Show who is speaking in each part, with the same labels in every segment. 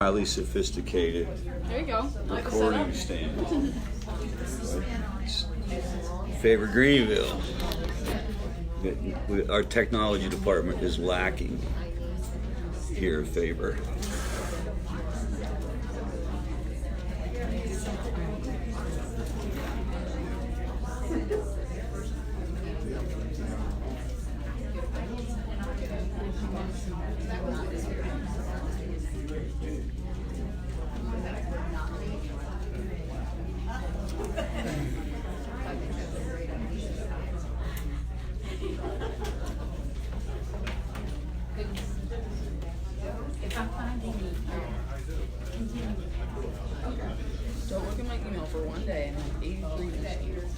Speaker 1: Highly sophisticated
Speaker 2: There you go.
Speaker 1: recording stand. Favorite Greenville. Our technology department is lacking here, Faber.
Speaker 2: Don't look at my email for one day and have 83 messages.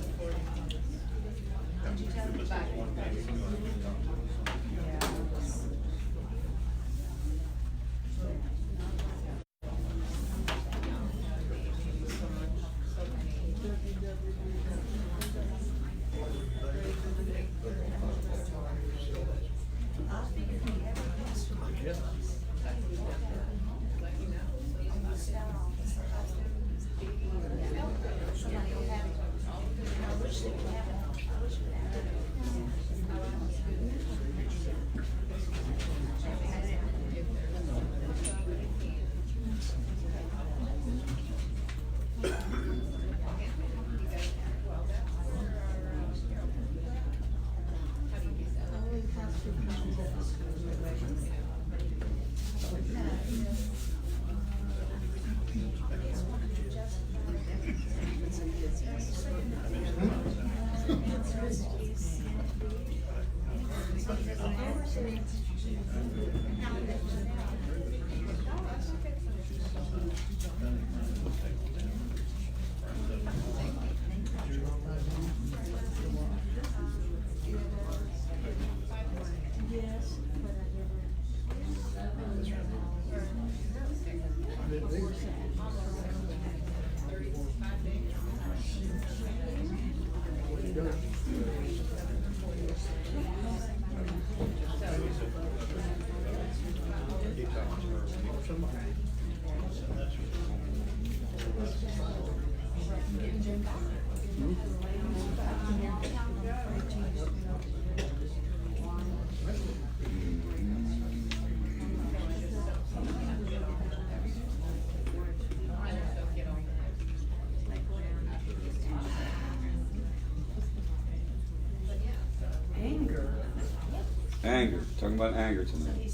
Speaker 1: Anger. Talking about anger tonight.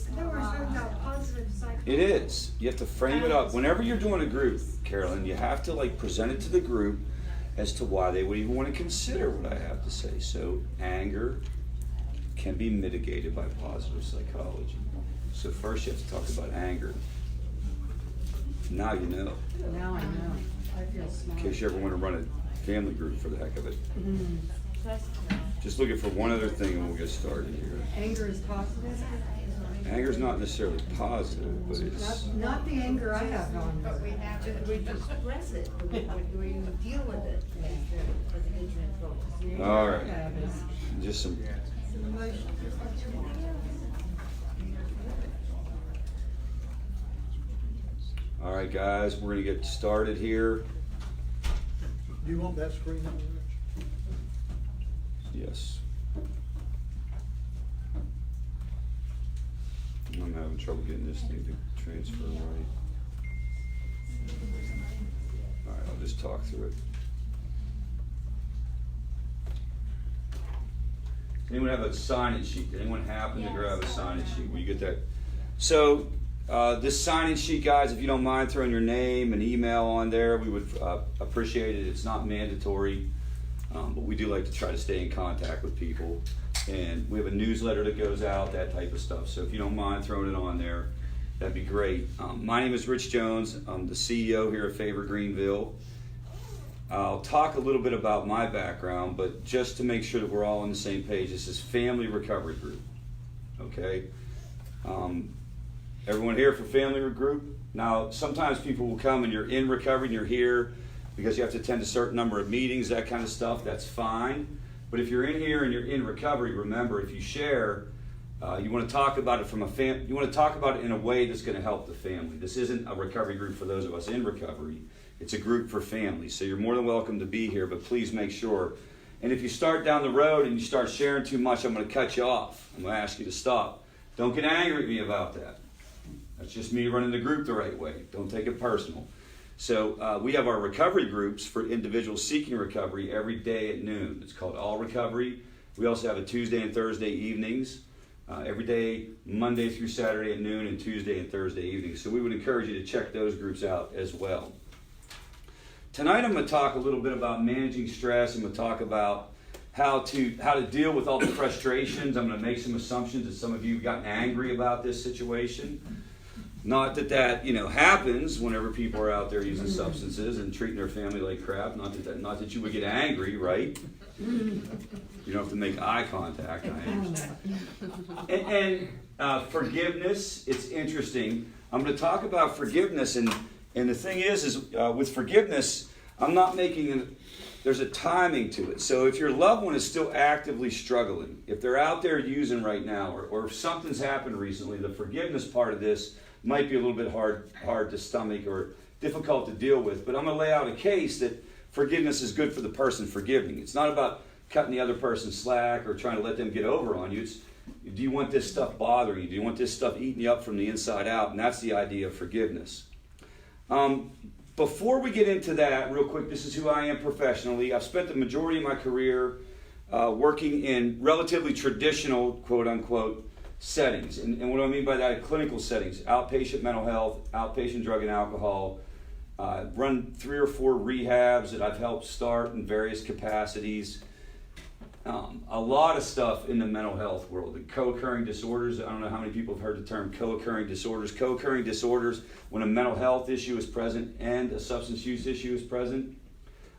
Speaker 1: It is. You have to frame it up. Whenever you're doing a group, Carolyn, you have to present it to the group as to why they would even want to consider what I have to say. So anger can be mitigated by positive psychology. So first you have to talk about anger. Now you know.
Speaker 3: Now I know. I feel smart.
Speaker 1: In case you ever want to run a family group for the heck of it. Just looking for one other thing and we'll get started here.
Speaker 3: Anger is positive?
Speaker 1: Anger is not necessarily positive, but it's...
Speaker 3: Not the anger I have on.
Speaker 4: But we express it, we deal with it.
Speaker 1: All right. Just some... All right, guys, we're going to get started here.
Speaker 5: Do you want that screen up?
Speaker 1: Yes. I'm having trouble getting this thing to transfer right. All right, I'll just talk through it. Anyone have a sign-in sheet? Did anyone happen to grab a sign-in sheet? Will you get that? So, this sign-in sheet, guys, if you don't mind throwing your name and email on there, we would appreciate it. It's not mandatory, but we do like to try to stay in contact with people. And we have a newsletter that goes out, that type of stuff. So if you don't mind throwing it on there, that'd be great. My name is Rich Jones. I'm the CEO here at Faber Greenville. I'll talk a little bit about my background, but just to make sure that we're all on the same page, this is Family Recovery Group, okay? Everyone here for Family Group? Now, sometimes people will come and you're in recovery and you're here because you have to attend a certain number of meetings, that kind of stuff. That's fine. But if you're in here and you're in recovery, remember, if you share, You want to talk about it you want to talk about it in a way that's going to help the family. This isn't a recovery group for those of us in recovery. It's a group for families. So you're more than welcome to be here, but please make sure. And if you start down the road and you start sharing too much, I'm going to cut you off. I'm going to ask you to stop. Don't get angry at me about that. That's just me running the group the right way. Don't take it personal. So we have our recovery groups for individuals seeking recovery every day at noon. It's called All Recovery. We also have a Tuesday and Thursday evenings. Every day, Monday through Saturday at noon, and Tuesday and Thursday evenings. So we would encourage you to check those groups out as well. Tonight I'm going to talk a little bit about managing stress. I'm going to talk about how to deal with all the frustrations. I'm going to make some assumptions that some of you have gotten angry about this situation. Not that happens whenever people are out there using substances and treating their family like crap. Not that you would get angry, right? You don't have to make eye contact. I understand. And forgiveness, it's interesting. I'm going to talk about forgiveness, and the thing is with forgiveness, I'm not there's a timing to it. So if your loved one is still actively struggling, if they're out there using right now, or if something's happened recently, the forgiveness part of this might be a little bit hard to stomach or difficult to deal with. But I'm going to lay out a case that forgiveness is good for the person forgiving. It's not about cutting the other person slack or trying to let them get over on you. It's, do you want this stuff bothering you? Do you want this stuff eating you up from the inside out? And that's the idea of forgiveness. Before we get into that, real quick, this is who I am professionally. I've spent the majority of my career working in relatively traditional, quote-unquote, settings. And what do I mean by that? Clinical settings, outpatient mental health, outpatient drug and alcohol. Run 3 or 4 rehabs that I've helped start in various capacities. A lot of stuff in the mental health world. The co-occurring disorders, I don't know how many people have heard the term co-occurring disorders. Co-occurring disorders, when a mental health issue is present and a substance use issue is present.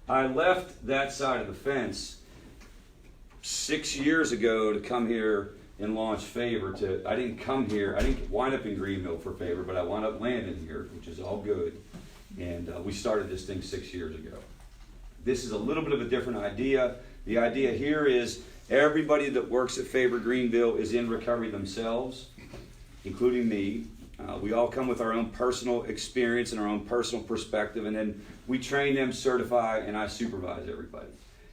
Speaker 1: I left that side of the fence 6 years ago to come here and launch Favor. I didn't wind up in Greenville for Favor, but I wound up landing here, which is all good. And we started this thing 6 years ago. This is a little bit of a different idea. The idea here is everybody that works at Favor Greenville is in recovery themselves, including me. We all come with our own personal experience and our own personal perspective, and then we train them, certify, and I supervise everybody.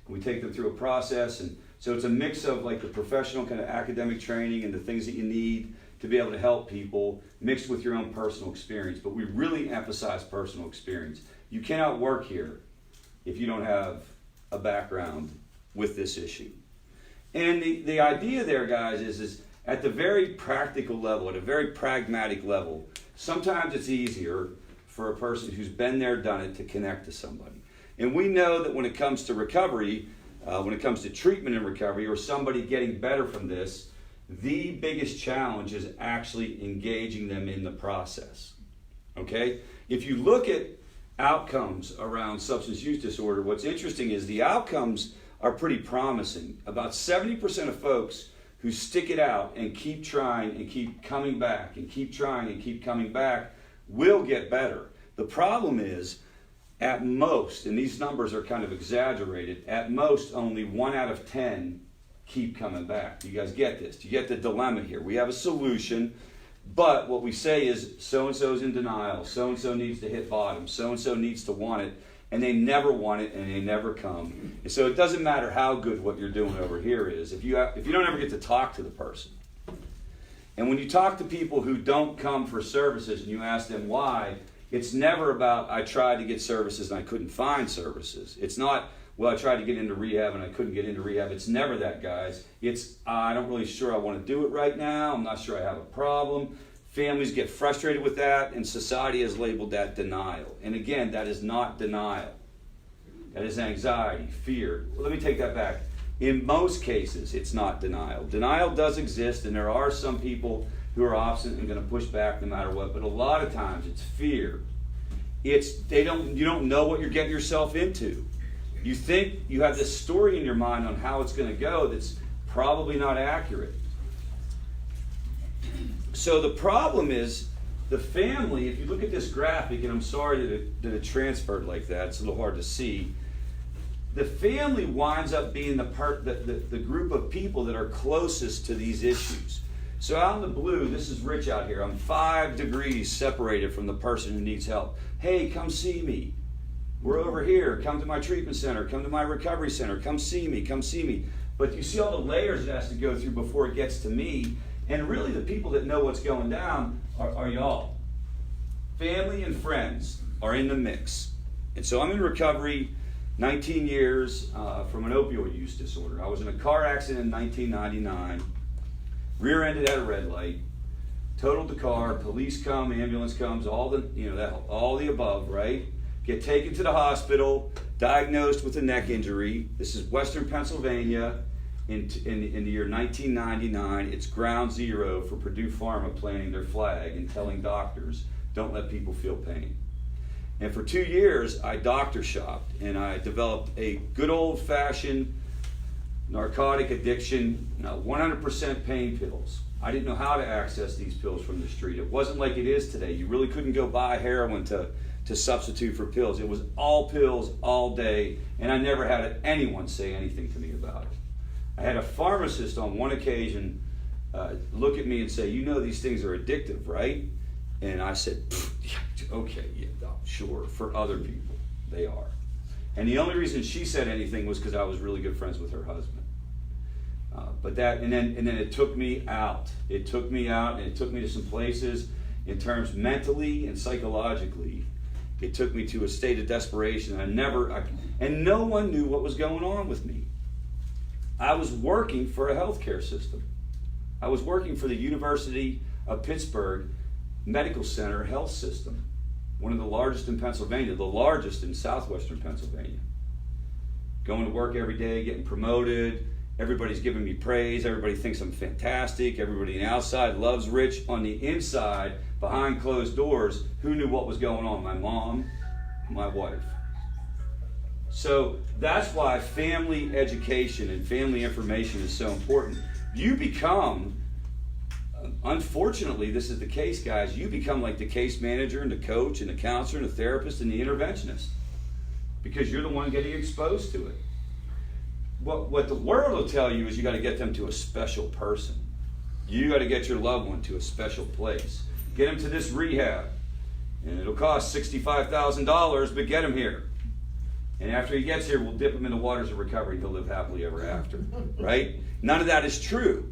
Speaker 1: We take them through a process, and so it's a mix of like the professional kind of academic training and the things that you need to be able to help people mixed with your own personal experience. But we really emphasize personal experience. You cannot work here if you don't have a background with this issue. And the idea there, guys, is at the very practical level, at a very pragmatic level, sometimes it's easier for a person who's been there, done it, to connect to somebody. And we know that when it comes to recovery, when it comes to treatment and recovery, or somebody getting better from this, the biggest challenge is actually engaging them in the process. Okay? If you look at outcomes around substance use disorder, what's interesting is the outcomes are pretty promising. About 70% of folks who stick it out and keep trying and keep coming back and keep trying and keep coming back will get better. The problem is, at most, and these numbers are kind of exaggerated, at most only 1 out of 10 keep coming back. Do you guys get this? Do you get the dilemma here? We have a solution, but what we say is so-and-so's in denial, so-and-so needs to hit bottom, so-and-so needs to want it, and they never want it and they never come. And so it doesn't matter how good what you're doing over here is. If you don't ever get to talk to the person, and when you talk to people who don't come for services and you ask them why, it's never about, I tried to get services and I couldn't find services. It's not, well, I tried to get into rehab and I couldn't get into rehab. It's never that, guys. It's, I'm not really sure I want to do it right now. I'm not sure I have a problem. Families get frustrated with that, and society has labeled that denial. And again, that is not denial. That is anxiety, fear. Well, let me take that back. In most cases, it's not denial. Denial does exist, and there are some people who are obstinate and going to push back no matter what. But a lot of times, it's fear. You don't know what you're getting yourself into. You think you have this story in your mind on how it's going to go that's probably not accurate. So the problem is the family, if you look at this graphic, and I'm sorry that it transferred like that, it's a little hard to see, the family winds up being the group of people that are closest to these issues. So out in the blue, this is Rich out here. I'm 5 degrees separated from the person who needs help. Hey, come see me. We're over here. Come to my treatment center. Come to my recovery center. Come see me. Come see me. But you see all the layers it has to go through before it gets to me. And really the people that know what's going down are y'all. Family and friends are in the mix. And so I'm in recovery 19 years from an opioid use disorder. I was in a car accident in 1999. Rear-ended at a red light. Totaled the car. Police come. Ambulance comes. All the above, right? Get taken to the hospital. Diagnosed with a neck injury. This is Western Pennsylvania in the year 1999. It's ground zero for Purdue Pharma planting their flag and telling doctors, don't let people feel pain. And for 2 years, I doctor shopped, and I developed a good old-fashioned narcotic addiction, 100% pain pills. I didn't know how to access these pills from the street. It wasn't like it is today. You really couldn't go buy heroin to substitute for pills. It was all pills all day, and I never had anyone say anything to me about it. I had a pharmacist on one occasion look at me and say, you know these things are addictive, right? And I said, okay, yeah, sure, for other people, they are. And the only reason she said anything was because I was really good friends with her husband. And then it took me out. It took me out, and it took me to some places in terms mentally and psychologically. It took me to a state of desperation. And no one knew what was going on with me. I was working for a healthcare system. I was working for the University of Pittsburgh Medical Center Health System, one of the largest in Pennsylvania, the largest in southwestern Pennsylvania. Going to work every day, getting promoted. Everybody's giving me praise. Everybody thinks I'm fantastic. Everybody on the outside loves Rich. On the inside, behind closed doors, who knew what was going on? My mom, my wife. So that's why family education and family information is so important. You become, unfortunately, this is the case, guys, you become like the case manager and the coach and the counselor and the therapist and the interventionist because you're the one getting exposed to it. What the world will tell you is you got to get them to a special person. You got to get your loved one to a special place. Get him to this rehab, and it'll cost $65,000, but get him here. And after he gets here, we'll dip him in the waters of recovery. He'll live happily ever after, right? None of that is true.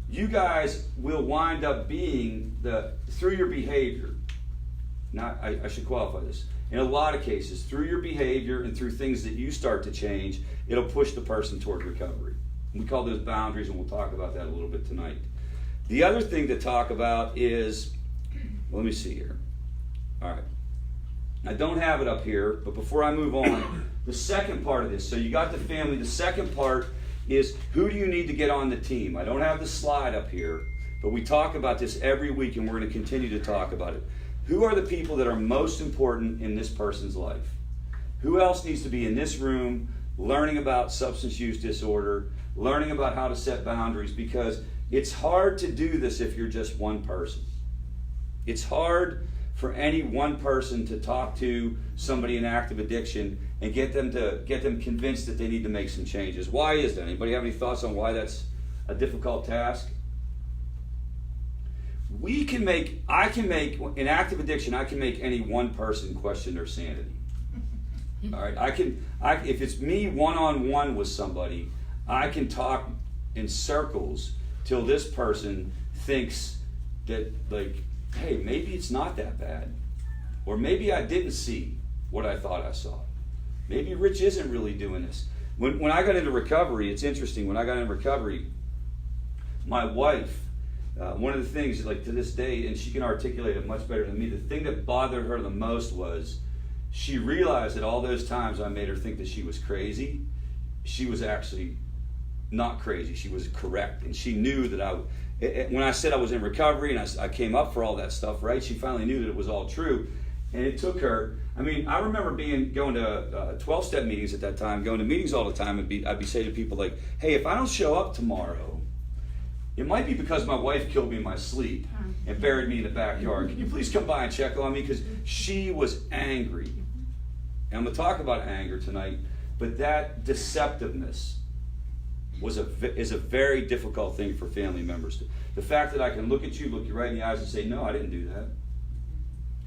Speaker 1: You guys will wind up being through your behavior. I should qualify this. In a lot of cases, through your behavior and through things that you start to change, it'll push the person toward recovery. We call those boundaries, and we'll talk about that a little bit tonight. The other thing to talk about is, let me see here. All right. I don't have it up here, but before I move on, the second part of this, so you got the family, the second part is who do you need to get on the team? I don't have the slide up here, but we talk about this every week, and we're going to continue to talk about it. Who are the people that are most important in this person's life? Who else needs to be in this room learning about substance use disorder, learning about how to set boundaries? Because it's hard to do this if you're just one person. It's hard for any one person to talk to somebody in active addiction and get them convinced that they need to make some changes. Why is that? Anybody have any thoughts on why that's a difficult task? In active addiction, I can make any one person question their sanity. All right, if it's me one-on-one with somebody, I can talk in circles till this person thinks that, like, hey, maybe it's not that bad. Or maybe I didn't see what I thought I saw. Maybe Rich isn't really doing this. When I got into recovery, it's interesting, when I got into recovery, my wife, one of the things, like to this day, and she can articulate it much better than me, the thing that bothered her the most was she realized that all those times I made her think that she was crazy, she was actually not crazy. She was correct. And she knew that when I said I was in recovery and I came up for all that stuff, right, she finally knew that it was all true. And it took her, I remember going to 12-step meetings at that time, going to meetings all the time, and I'd be saying to people like, hey, if I don't show up tomorrow, it might be because my wife killed me in my sleep and buried me in the backyard. Can you please come by and check on me? Because she was angry. And I'm going to talk about anger tonight, but that deceptiveness is a very difficult thing for family members. The fact that I can look at you, look you right in the eyes and say, no, I didn't do that.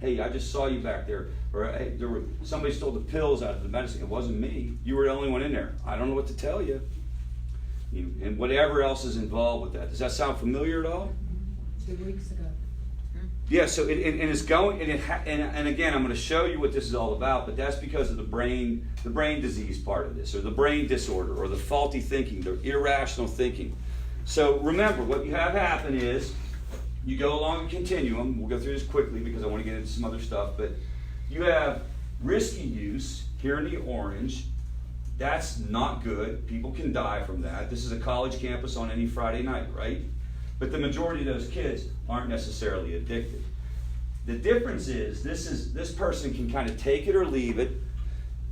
Speaker 1: Hey, I just saw you back there. Or hey, somebody stole the pills out of the medicine. It wasn't me. You were the only one in there. I don't know what to tell you. And whatever else is involved with that. Does that sound familiar at all?
Speaker 3: 2 weeks ago.
Speaker 1: Yeah, so it's going, and again, I'm going to show you what this is all about, but that's because of the brain disease part of this, or the brain disorder, or the faulty thinking, the irrational thinking. So remember, what you have happen is, you go along a continuum. We'll go through this quickly because I want to get into some other stuff, but you have risky use here in the orange. That's not good. People can die from that. This is a college campus on any Friday night, right? But the majority of those kids aren't necessarily addicted. The difference is this person can kind of take it or leave it.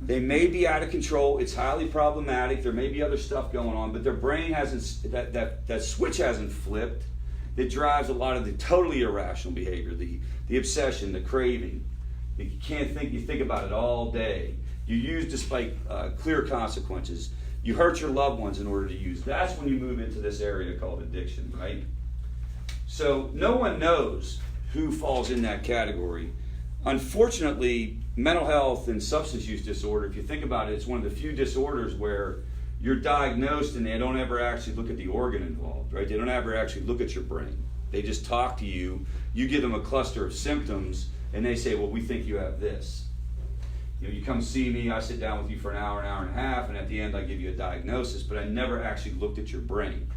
Speaker 1: They may be out of control. It's highly problematic. There may be other stuff going on, but their brain hasn't, that switch hasn't flipped. That drives a lot of the totally irrational behavior, the obsession, the craving. You can't think, you think about it all day. You use despite clear consequences. You hurt your loved ones in order to use. That's when you move into this area called addiction, right? So no one knows who falls in that category. Unfortunately, mental health and substance use disorder, if you think about it, it's one of the few disorders where you're diagnosed and they don't ever actually look at the organ involved, right? They don't ever actually look at your brain. They just talk to you. You give them a cluster of symptoms and they say, well, we think you have this. You know, you come see me, I sit down with you for an hour and a half, and at the end I give you a diagnosis, but I never actually looked at your brain.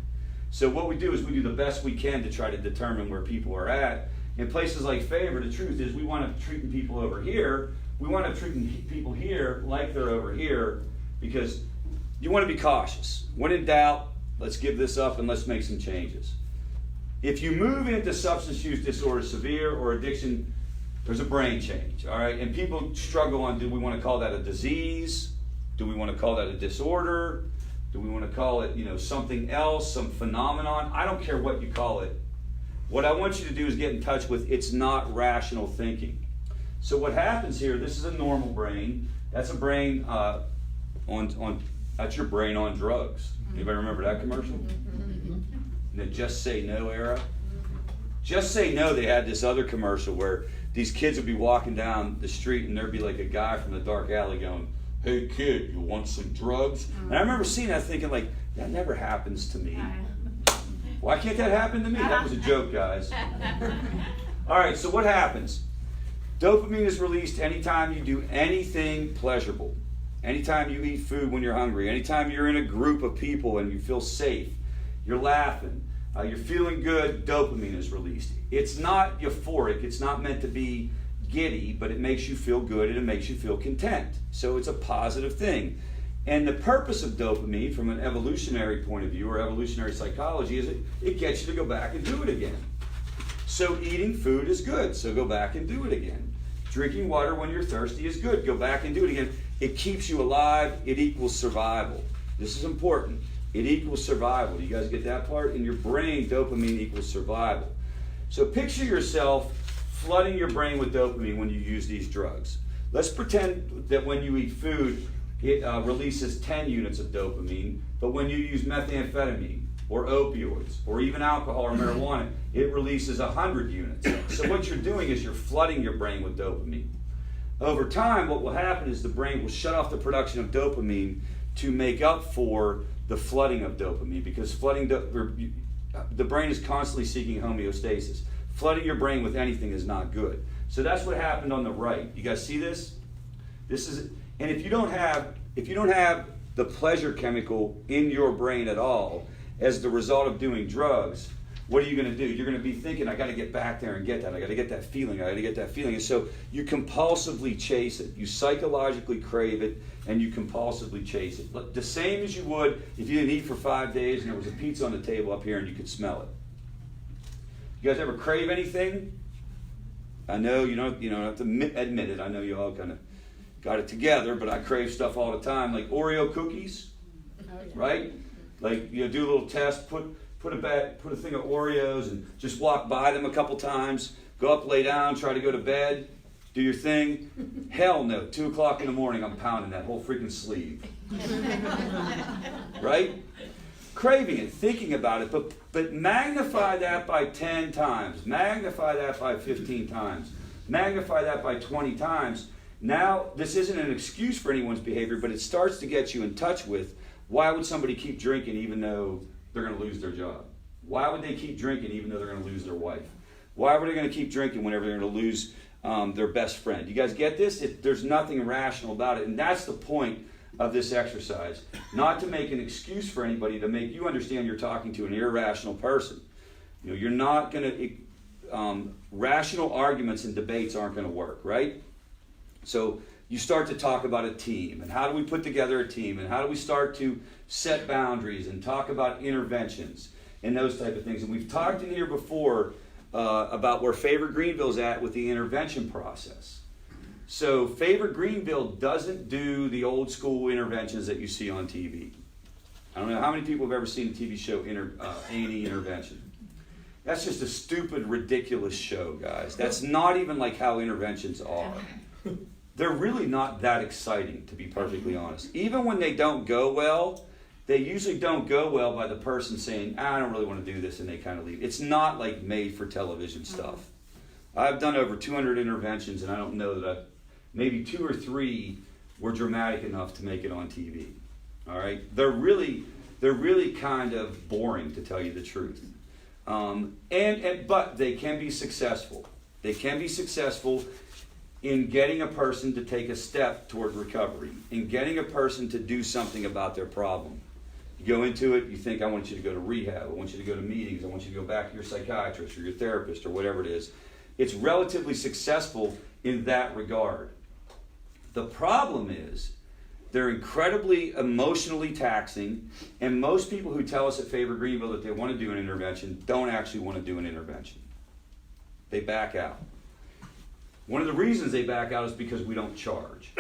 Speaker 1: So what we do is we do the best we can to try to determine where people are at. In places like Favor, the truth is we want to treat people over here. We want to treat people here like they're over here because you want to be cautious. When in doubt, let's give this up and let's make some changes. If you move into substance use disorder, severe or addiction, there's a brain change, all right? And people struggle on, do we want to call that a disease? Do we want to call that a disorder? Do we want to call it, something else, some phenomenon? I don't care what you call it. What I want you to do is get in touch with it's not rational thinking. So what happens here, this is a normal brain. That's a brain that's your brain on drugs. Anybody remember that commercial? In the Just Say No era? Just Say No, they had this other commercial where these kids would be walking down the street and there'd be like a guy from the dark alley going, hey kid, you want some drugs? And I remember seeing that thinking like, that never happens to me. Why can't that happen to me? That was a joke, guys. All right, so what happens? Dopamine is released anytime you do anything pleasurable. Anytime you eat food when you're hungry. Anytime you're in a group of people and you feel safe. You're laughing. You're feeling good, dopamine is released. It's not euphoric. It's not meant to be giddy, but it makes you feel good and it makes you feel content. So it's a positive thing. And the purpose of dopamine from an evolutionary point of view or evolutionary psychology is it gets you to go back and do it again. So eating food is good, so go back and do it again. Drinking water when you're thirsty is good, go back and do it again. It keeps you alive, it equals survival. This is important. It equals survival. You guys get that part? In your brain, dopamine equals survival. So picture yourself flooding your brain with dopamine when you use these drugs. Let's pretend that when you eat food, it releases 10 units of dopamine, but when you use methamphetamine or opioids or even alcohol or marijuana, it releases 100 units. So what you're doing is you're flooding your brain with dopamine. Over time, what will happen is the brain will shut off the production of dopamine to make up for the flooding of dopamine, because the brain is constantly seeking homeostasis. Flooding your brain with anything is not good. So that's what happened on the right. You guys see this? This is, and if you don't have the pleasure chemical in your brain at all as the result of doing drugs, what are you going to do? You're going to be thinking, I got to get back there and get that. I got to get that feeling. I got to get that feeling. And so you compulsively chase it. You psychologically crave it, and you compulsively chase it. The same as you would if you didn't eat for 5 days and there was a pizza on the table up here and you could smell it. You guys ever crave anything? I know you don't have to admit it. I know you all kind of got it together, but I crave stuff all the time, like Oreo cookies, right? Like do a little test, put a thing of Oreos and just walk by them a couple times, go up, lay down, try to go to bed, do your thing. Hell no, 2 o'clock in the morning, I'm pounding that whole freaking sleeve. Right? craving it, thinking about it, but magnify that by 10 times, magnify that by 15 times, magnify that by 20 times. Now, this isn't an excuse for anyone's behavior, but it starts to get you in touch with, why would somebody keep drinking even though they're going to lose their job? Why would they keep drinking even though they're going to lose their wife? Why were they going to keep drinking whenever they're going to lose their best friend? You guys get this? There's nothing rational about it, and that's the point of this exercise. Not to make an excuse for anybody, to make you understand you're talking to an irrational person. You know, you're not going to, rational arguments and debates aren't going to work, right? So you start to talk about a team, and how do we put together a team, and how do we start to set boundaries and talk about interventions and those type of things. And we've talked in here before about where Favorite Greenville's at with the intervention process. So Favorite Greenville doesn't do the old school interventions that you see on TV. I don't know how many people have ever seen the TV show A&E Intervention. That's just a stupid, ridiculous show, guys. That's not even like how interventions are. They're really not that exciting, to be perfectly honest. Even when they don't go well, they usually don't go well by the person saying, I don't really want to do this, and they kind of leave. It's not like made for television stuff. I've done over 200 interventions, and I don't know that maybe 2 or 3 were dramatic enough to make it on TV. All right? They're really kind of boring, to tell you the truth. But they can be successful. They can be successful in getting a person to take a step toward recovery, in getting a person to do something about their problem. You go into it, you think, I want you to go to rehab, I want you to go to meetings, I want you to go back to your psychiatrist or your therapist or whatever it is. It's relatively successful in that regard. The problem is they're incredibly emotionally taxing, and most people who tell us at Favorite Greenville that they want to do an intervention don't actually want to do an intervention. They back out. One of the reasons they back out is because we don't charge.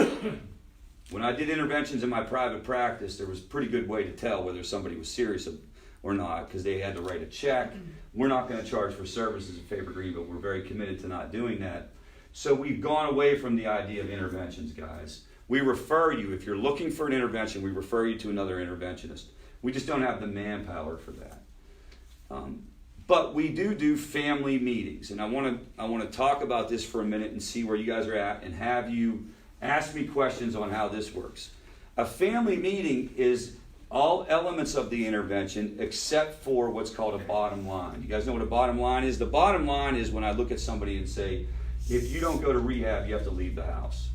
Speaker 1: When I did interventions in my private practice, there was a pretty good way to tell whether somebody was serious or not, because they had to write a check. We're not going to charge for services at Favorite Greenville. We're very committed to not doing that. So we've gone away from the idea of interventions, guys. We refer you, if you're looking for an intervention, we refer you to another interventionist. We just don't have the manpower for that. But we do family meetings, and I want to talk about this for a minute and see where you guys are at, and have you ask me questions on how this works. A family meeting is all elements of the intervention except for what's called a bottom line. You guys know what a bottom line is? The bottom line is when I look at somebody and say, if you don't go to rehab, you have to leave the house.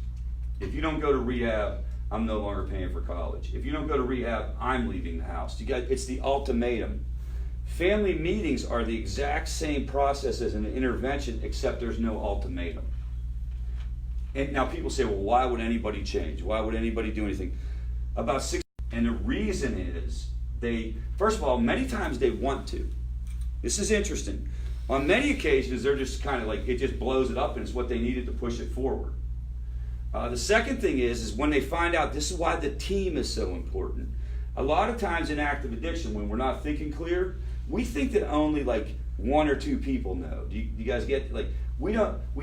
Speaker 1: If you don't go to rehab, I'm no longer paying for college. If you don't go to rehab, I'm leaving the house. You guys, it's the ultimatum. Family meetings are the exact same process as an intervention, except there's no ultimatum. And now people say, well, why would anybody change? Why would anybody do anything? And the reason is, first of all, many times they want to. This is interesting. On many occasions, they're just kind of like, it just blows it up and it's what they needed to push it forward. The second thing is when they find out, this is why the team is so important. A lot of times in active addiction, when we're not thinking clear, we think that only like 1 or 2 people know. Do you guys get, like, we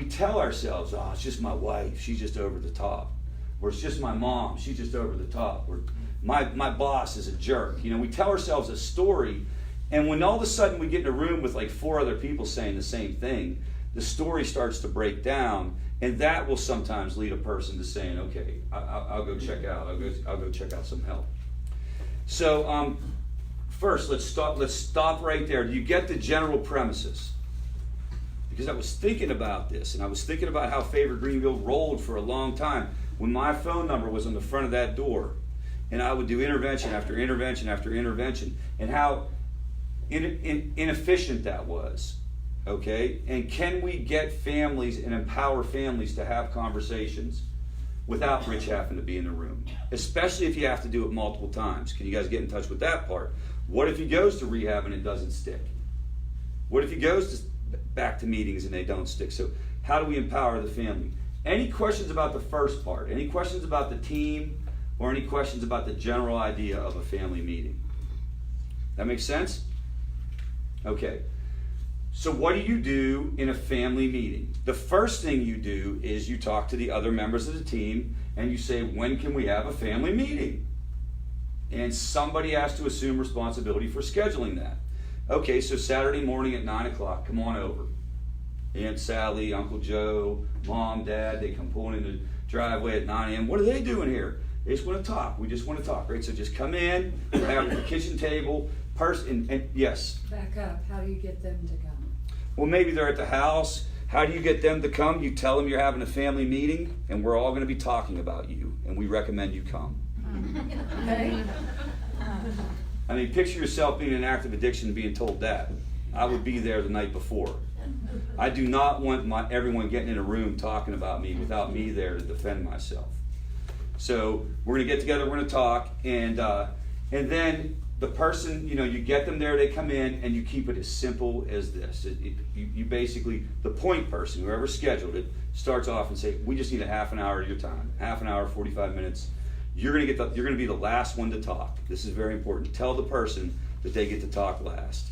Speaker 1: tell ourselves, oh, it's just my wife, she's just over the top. Or it's just my mom, she's just over the top. Or my boss is a jerk. You know, we tell ourselves a story, and when all of a sudden we get in a room with like 4 other people saying the same thing, the story starts to break down, and that will sometimes lead a person to saying, okay, I'll go check out. I'll go check out some help. So first, let's stop right there. Do you get the general premises? Because I was thinking about this, and I was thinking about how Favorite Greenville rolled for a long time when my phone number was on the front of that door, and I would do intervention after intervention after intervention, and how inefficient that was. Okay? And can we get families and empower families to have conversations without Rich having to be in the room? Especially if you have to do it multiple times. Can you guys get in touch with that part? What if he goes to rehab and it doesn't stick? What if he goes back to meetings and they don't stick? So how do we empower the family? Any questions about the first part? Any questions about the team? Or any questions about the general idea of a family meeting? That makes sense? Okay. So what do you do in a family meeting? The first thing you do is you talk to the other members of the team and you say, when can we have a family meeting? and somebody has to assume responsibility for scheduling that. Okay, so Saturday morning at 9 o'clock, come on over. Aunt Sally, Uncle Joe, Mom, Dad, they come pulling in the driveway at 9 a.m. What are they doing here? They just want to talk. We just want to talk, right? So just come in, we're having the kitchen table, and yes.
Speaker 3: Back up, how do you get them to come?
Speaker 1: Well, maybe they're at the house. How do you get them to come? You tell them you're having a family meeting, and we're all going to be talking about you, and we recommend you come.
Speaker 3: Okay?
Speaker 1: I mean, picture yourself being in active addiction and being told that. I would be there the night before. I do not want everyone getting in a room talking about me without me there to defend myself. So we're going to get together, we're going to talk, and then the person, you get them there, they come in, and you keep it as simple as this. You basically, the point person, whoever scheduled it, starts off and say, we just need a half an hour of your time, half an hour, 45 minutes. You're going to be the last one to talk. This is very important. Tell the person that they get to talk last.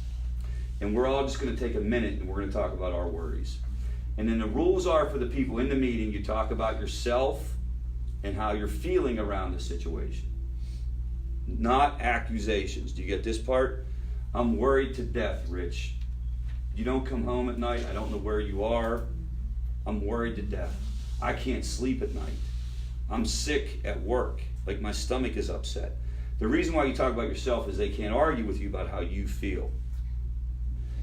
Speaker 1: And we're all just going to take a minute and we're going to talk about our worries. And then the rules are for the people in the meeting, you talk about yourself and how you're feeling around the situation. Not accusations. Do you get this part? I'm worried to death, Rich. You don't come home at night. I don't know where you are. I'm worried to death. I can't sleep at night. I'm sick at work. Like my stomach is upset. The reason why you talk about yourself is they can't argue with you about how you feel.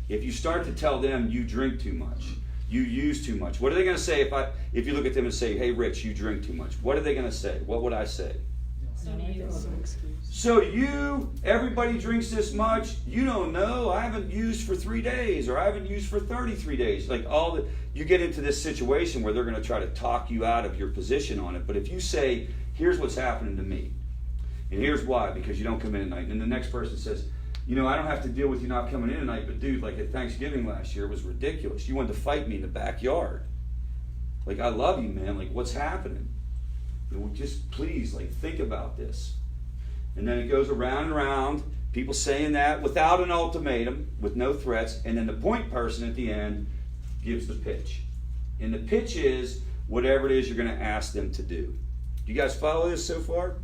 Speaker 1: If you start to tell them you drink too much, you use too much, what are they going to say if you look at them and say, hey, Rich, you drink too much? What are they going to say? What would I say? So do you, everybody drinks this much, you don't know, I haven't used for 3 days, or I haven't used for 33 days. Like you get into this situation where they're going to try to talk you out of your position on it. But if you say, here's what's happening to me, and here's why, because you don't come in at night, and the next person says, I don't have to deal with you not coming in at night, but dude, like at Thanksgiving last year, it was ridiculous. You wanted to fight me in the backyard. Like, I love you, man, like what's happening? Just please, like, think about this. And then it goes around and around, people saying that without an ultimatum, with no threats, and then the point person at the end gives the pitch. And the pitch is whatever it is you're going to ask them to do. Do you guys follow this so far?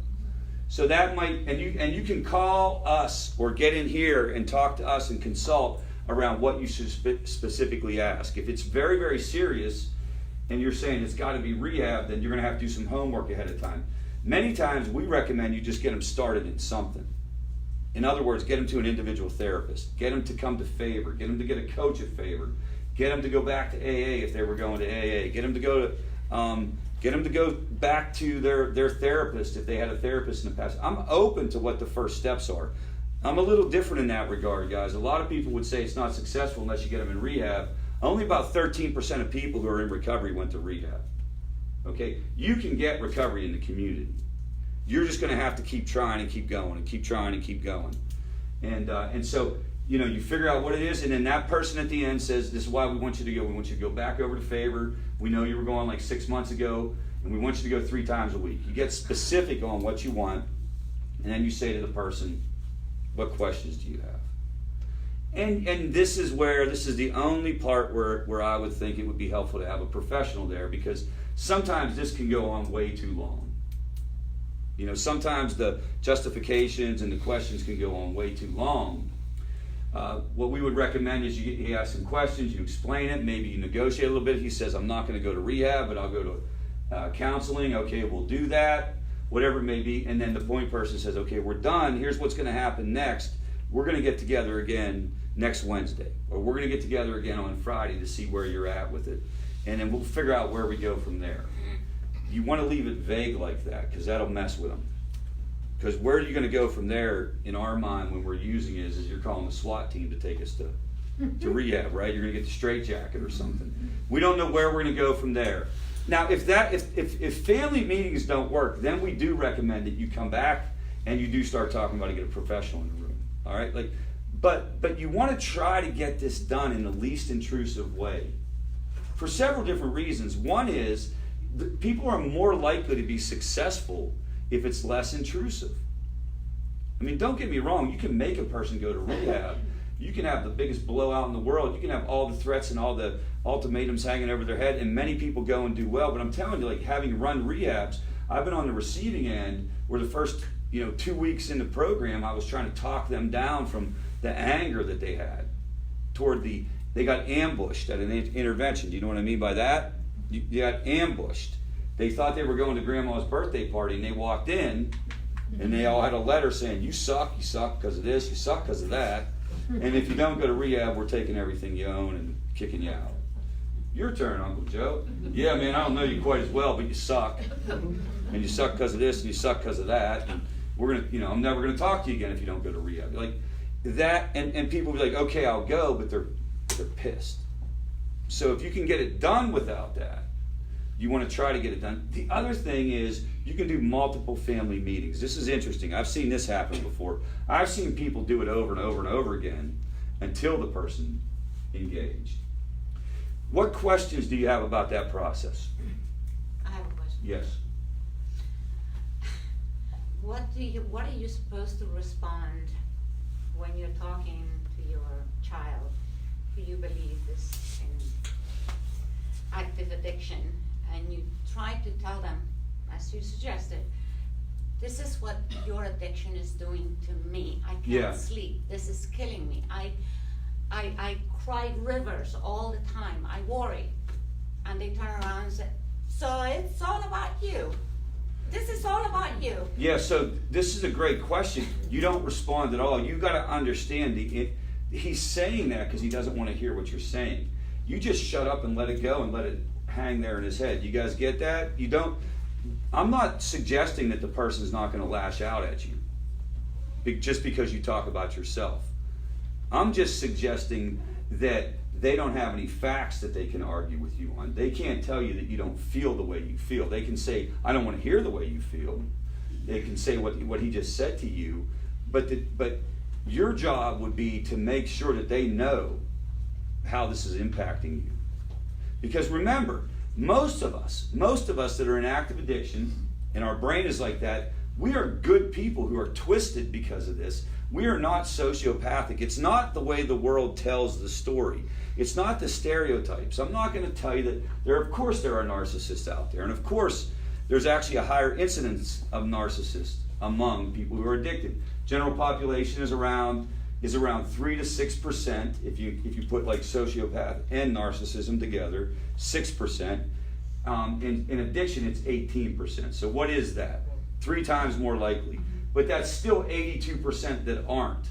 Speaker 1: So that might, and you can call us or get in here and talk to us and consult around what you should specifically ask. If it's very, very serious and you're saying it's got to be rehab, then you're going to have to do some homework ahead of time. Many times we recommend you just get them started in something. In other words, get them to an individual therapist. Get them to come to Favor. Get them to get a coach at Favor. Get them to go back to AA if they were going to AA. Get them to go back to their therapist if they had a therapist in the past. I'm open to what the first steps are. I'm a little different in that regard, guys. A lot of people would say it's not successful unless you get them in rehab. Only about 13% of people who are in recovery went to rehab. Okay? You can get recovery in the community. You're just going to have to keep trying and keep going and keep trying and keep going. And so, you figure out what it is, and then that person at the end says, this is why we want you to go. We want you to go back over to Favor. We know you were going like 6 months ago, and we want you to go 3 times a week. You get specific on what you want, and then you say to the person, what questions do you have? And this is the only part where I would think it would be helpful to have a professional there, because sometimes this can go on way too long. Sometimes the justifications and the questions can go on way too long. What we would recommend is you ask some questions, you explain it, maybe you negotiate a little bit. He says, I'm not going to go to rehab, but I'll go to counseling. Okay, we'll do that, whatever it may be. And then the point person says, okay, we're done. Here's what's going to happen next. We're going to get together again next Wednesday, or we're going to get together again on Friday to see where you're at with it. And then we'll figure out where we go from there. You want to leave it vague like that, because that'll mess with them. Because where are you going to go from there, in our mind, when we're using it, is you're calling the SWAT team to take us to rehab, right? You're going to get the straitjacket or something. We don't know where we're going to go from there. Now, if family meetings don't work, then we do recommend that you come back and you do start talking about to get a professional in the room. All right, but you want to try to get this done in the least intrusive way, for several different reasons. One is people are more likely to be successful if it's less intrusive. I mean, don't get me wrong, you can make a person go to rehab. You can have the biggest blowout in the world. You can have all the threats and all the ultimatums hanging over their head, and many people go and do well. But I'm telling you, like, having run rehabs, I've been on the receiving end where the first 2 weeks in the program, I was trying to talk them down from the anger that they had toward they got ambushed at an intervention. Do you know what I mean by that? You got ambushed. They thought they were going to grandma's birthday party, and they walked in, and they all had a letter saying, you suck because of this, you suck because of that, and if you don't go to rehab, we're taking everything you own and kicking you out. Your turn, Uncle Joe. Yeah, man, I don't know you quite as well, but you suck. And you suck because of this, and you suck because of that, and we're gonna, I'm never gonna talk to you again if you don't go to rehab. Like that, and people will be like, okay, I'll go, but they're pissed. So if you can get it done without that, you want to try to get it done. The other thing is you can do multiple family meetings. This is interesting. I've seen this happen before. I've seen people do it over and over and over again until the person engaged. What questions do you have about that process?
Speaker 6: I have a question.
Speaker 1: Yes.
Speaker 6: What are you supposed to respond when you're talking to your child who you believe is in active addiction, and you try to tell them, as you suggested, this is what your addiction is doing to me. I can't sleep. This is killing me. I cry rivers all the time. I worry. And they turn around and say, so it's all about you. This is all about you.
Speaker 1: Yeah, so this is a great question. You don't respond at all. You got to understand he's saying that because he doesn't want to hear what you're saying. You just shut up and let it go and let it hang there in his head. You guys get that? You don't. I'm not suggesting that the person's not going to lash out at you just because you talk about yourself. I'm just suggesting that they don't have any facts that they can argue with you on. They can't tell you that you don't feel the way you feel. They can say, I don't want to hear the way you feel. They can say what he just said to you, but your job would be to make sure that they know how this is impacting you. Because remember, most of us that are in active addiction, and our brain is like that, we are good people who are twisted because of this. We are not sociopathic. It's not the way the world tells the story. It's not the stereotypes. I'm not going to tell you that of course there are narcissists out there, and of course there's actually a higher incidence of narcissists among people who are addicted. General population is around 3 to 6%. If you put like sociopath and narcissism together, 6%. In addiction, it's 18%. So what is that? 3 times more likely. But that's still 82% that aren't.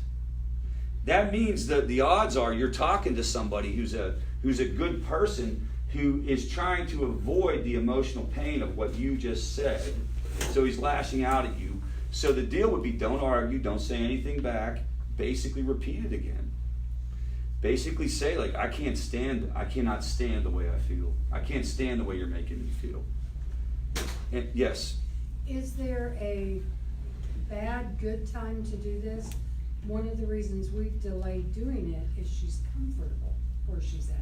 Speaker 1: That means that the odds are you're talking to somebody who's a good person who is trying to avoid the emotional pain of what you just said. So he's lashing out at you. So the deal would be don't argue, don't say anything back, basically repeat it again. Basically say like, I cannot stand the way I feel. I can't stand the way you're making me feel. And yes?
Speaker 3: Is there a bad, good time to do this? One of the reasons we've delayed doing it is she's comfortable where she's at.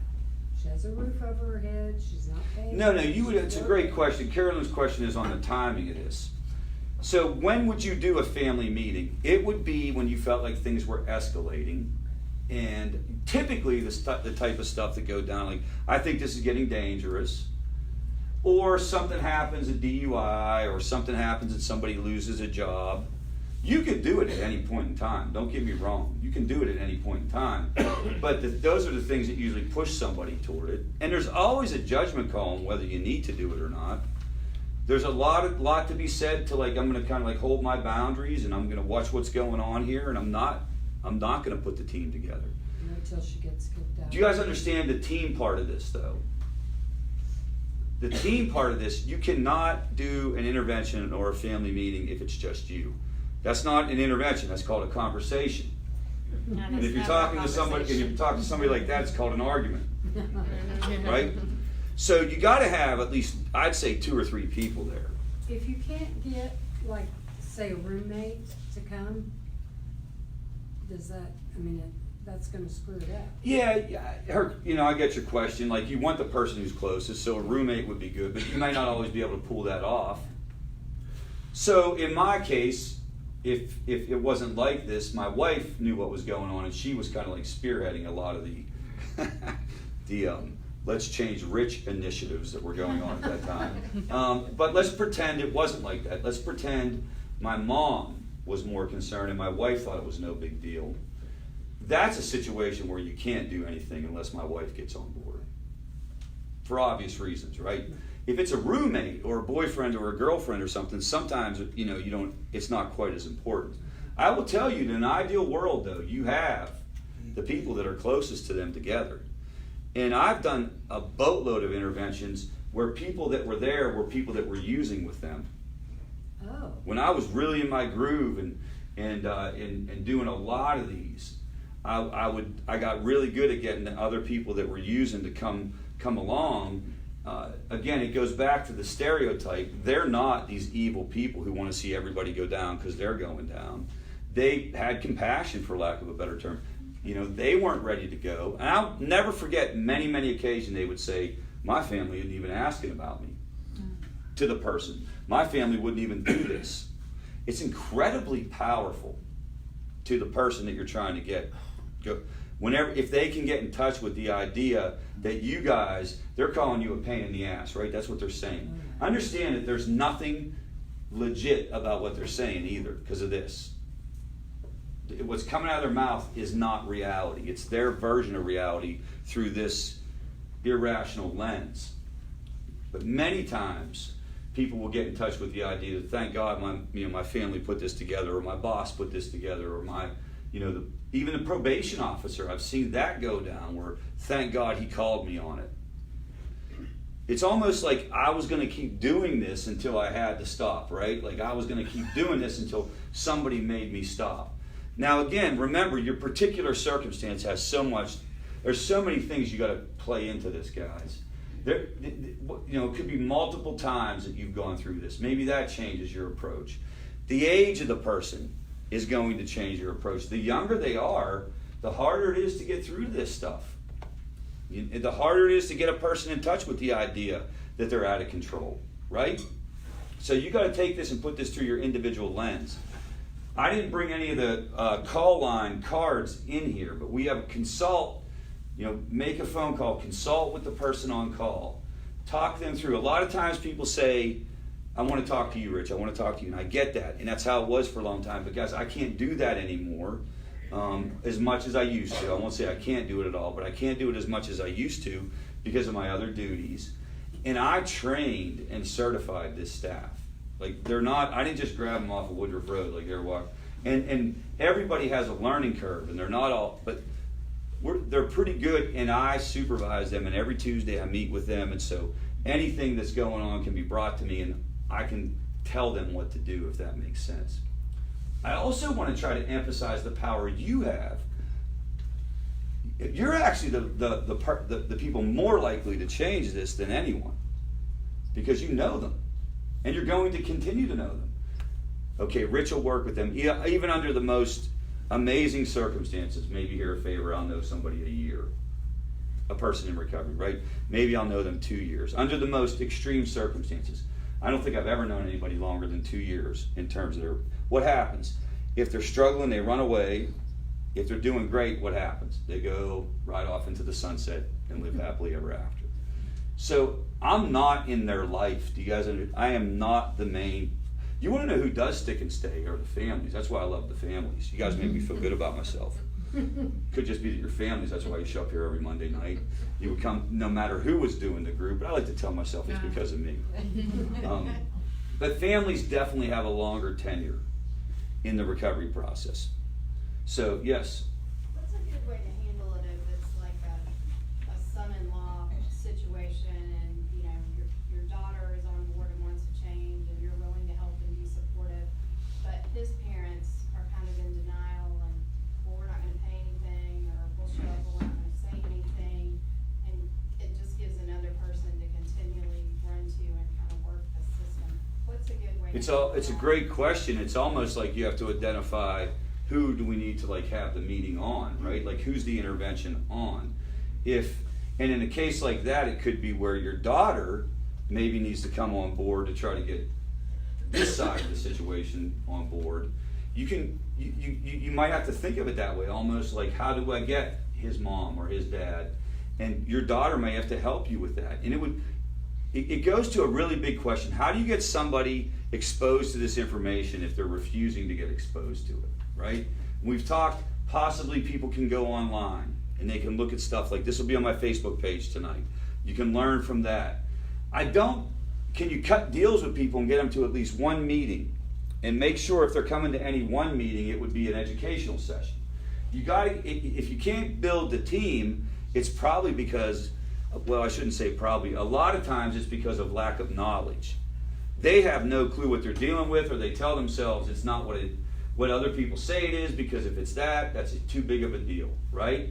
Speaker 3: She has a roof over her head, she's not paying.
Speaker 1: No, it's a great question. Carolyn's question is on the timing of this. So when would you do a family meeting? It would be when you felt like things were escalating. And typically the type of stuff that go down, like, I think this is getting dangerous. Or something happens, a DUI, or something happens and somebody loses a job. You could do it at any point in time. Don't get me wrong. You can do it at any point in time. But those are the things that usually push somebody toward it. And there's always a judgment call on whether you need to do it or not. There's a lot to be said to like, I'm going to kind of like hold my boundaries and I'm going to watch what's going on here, and I'm not going to put the team together.
Speaker 3: Until she gets kicked out.
Speaker 1: Do you guys understand the team part of this though? The team part of this, you cannot do an intervention or a family meeting if it's just you. That's not an intervention, that's called a conversation. And if you're talking to somebody like that, it's called an argument. Right? So you gotta have at least, I'd say 2 or 3 people there.
Speaker 3: If you can't get, like, say, a roommate to come, does that, that's gonna screw it up.
Speaker 1: Yeah, I get your question. Like, you want the person who's closest, so a roommate would be good, but you might not always be able to pull that off. So in my case, if it wasn't like this, my wife knew what was going on, and she was kind of like spearheading a lot of the let's change rich initiatives that were going on at that time. But let's pretend it wasn't like that. Let's pretend my mom was more concerned, and my wife thought it was no big deal. That's a situation where you can't do anything unless my wife gets on board. For obvious reasons, right? If it's a roommate or a boyfriend or a girlfriend or something, sometimes, you know, it's not quite as important. I will tell you, in an ideal world though, you have the people that are closest to them together. And I've done a boatload of interventions where people that were there were people that were using with them.
Speaker 3: Oh.
Speaker 1: When I was really in my groove and doing a lot of these, I got really good at getting the other people that were using to come along. Again, it goes back to the stereotype. They're not these evil people who want to see everybody go down because they're going down. They had compassion, for lack of a better term. You know, they weren't ready to go. And I'll never forget many, many occasions they would say, my family isn't even asking about me to the person. My family wouldn't even do this. It's incredibly powerful to the person that you're trying to go. If they can get in touch with the idea that you guys, they're calling you a pain in the ass, right? That's what they're saying. Understand that there's nothing legit about what they're saying either because of this. What's coming out of their mouth is not reality. It's their version of reality through this irrational lens. But many times, people will get in touch with the idea that thank God my family put this together, or my boss put this together, or even the probation officer, I've seen that go down where thank God he called me on it. It's almost like I was going to keep doing this until I had to stop, right? Like I was going to keep doing this until somebody made me stop. Now again, remember your particular circumstance has there's so many things you got to play into this, guys. It could be multiple times that you've gone through this. Maybe that changes your approach. The age of the person is going to change your approach. The younger they are, the harder it is to get through this stuff. The harder it is to get a person in touch with the idea that they're out of control, right? So you got to take this and put this through your individual lens. I didn't bring any of the call line cards in here, but we have a consult, make a phone call, consult with the person on call, talk them through. A lot of times people say, I want to talk to you, Rich, I want to talk to you, and I get that, and that's how it was for a long time, but guys, I can't do that anymore as much as I used to. I won't say I can't do it at all, but I can't do it as much as I used to because of my other duties. And I trained and certified this staff. Like I didn't just grab them off of Woodruff Road like they were walking. And everybody has a learning curve, and they're not all, but they're pretty good, and I supervise them, and every Tuesday I meet with them, and so anything that's going on can be brought to me, and I can tell them what to do, if that makes sense. I also want to try to emphasize the power you have. You're actually the people more likely to change this than anyone, because you know them. And you're going to continue to know them. Okay, Rich will work with them. Even under the most amazing circumstances, maybe here a favor, I'll know somebody a year. A person in recovery, right? Maybe I'll know them 2 years. Under the most extreme circumstances. I don't think I've ever known anybody longer than 2 years in terms of what happens. If they're struggling, they run away. If they're doing great, what happens? They go right off into the sunset and live happily ever after. So I'm not in their life. Do you guys understand? I am not the main. You want to know who does stick and stay are the families. That's why I love the families. You guys make me feel good about myself. Could just be that your families. That's why you show up here every Monday night. You would come no matter who was doing the group. But I like to tell myself it's because of me. But families definitely have a longer tenure in the recovery process. So yes.
Speaker 7: What's a good way to handle it if it's like a son-in-law situation, and your daughter is on board and wants to change, and you're willing to help and be supportive, but his parents are kind of in denial and, well, we're not going to pay anything, or we'll show up, but we're not going to say anything, and it just gives another person to continually run to and kind of work the system. What's a good way? It's
Speaker 1: a great question. It's almost like you have to identify who do we need to have the meeting on, right? Like who's the intervention on? And in a case like that, it could be where your daughter maybe needs to come on board to try to get this side of the situation on board. You might have to think of it that way, almost like, how do I get his mom or his dad? And your daughter may have to help you with that. And it goes to a really big question. How do you get somebody exposed to this information if they're refusing to get exposed to it, right? We've talked, possibly people can go online and they can look at stuff like this will be on my Facebook page tonight. You can learn from that. Can you cut deals with people and get them to at least one meeting and make sure if they're coming to any one meeting, it would be an educational session. If you can't build the team, it's probably because, well, I shouldn't say probably, a lot of times it's because of lack of knowledge. They have no clue what they're dealing with, or they tell themselves it's not what other people say it is, because if it's that's too big of a deal, right?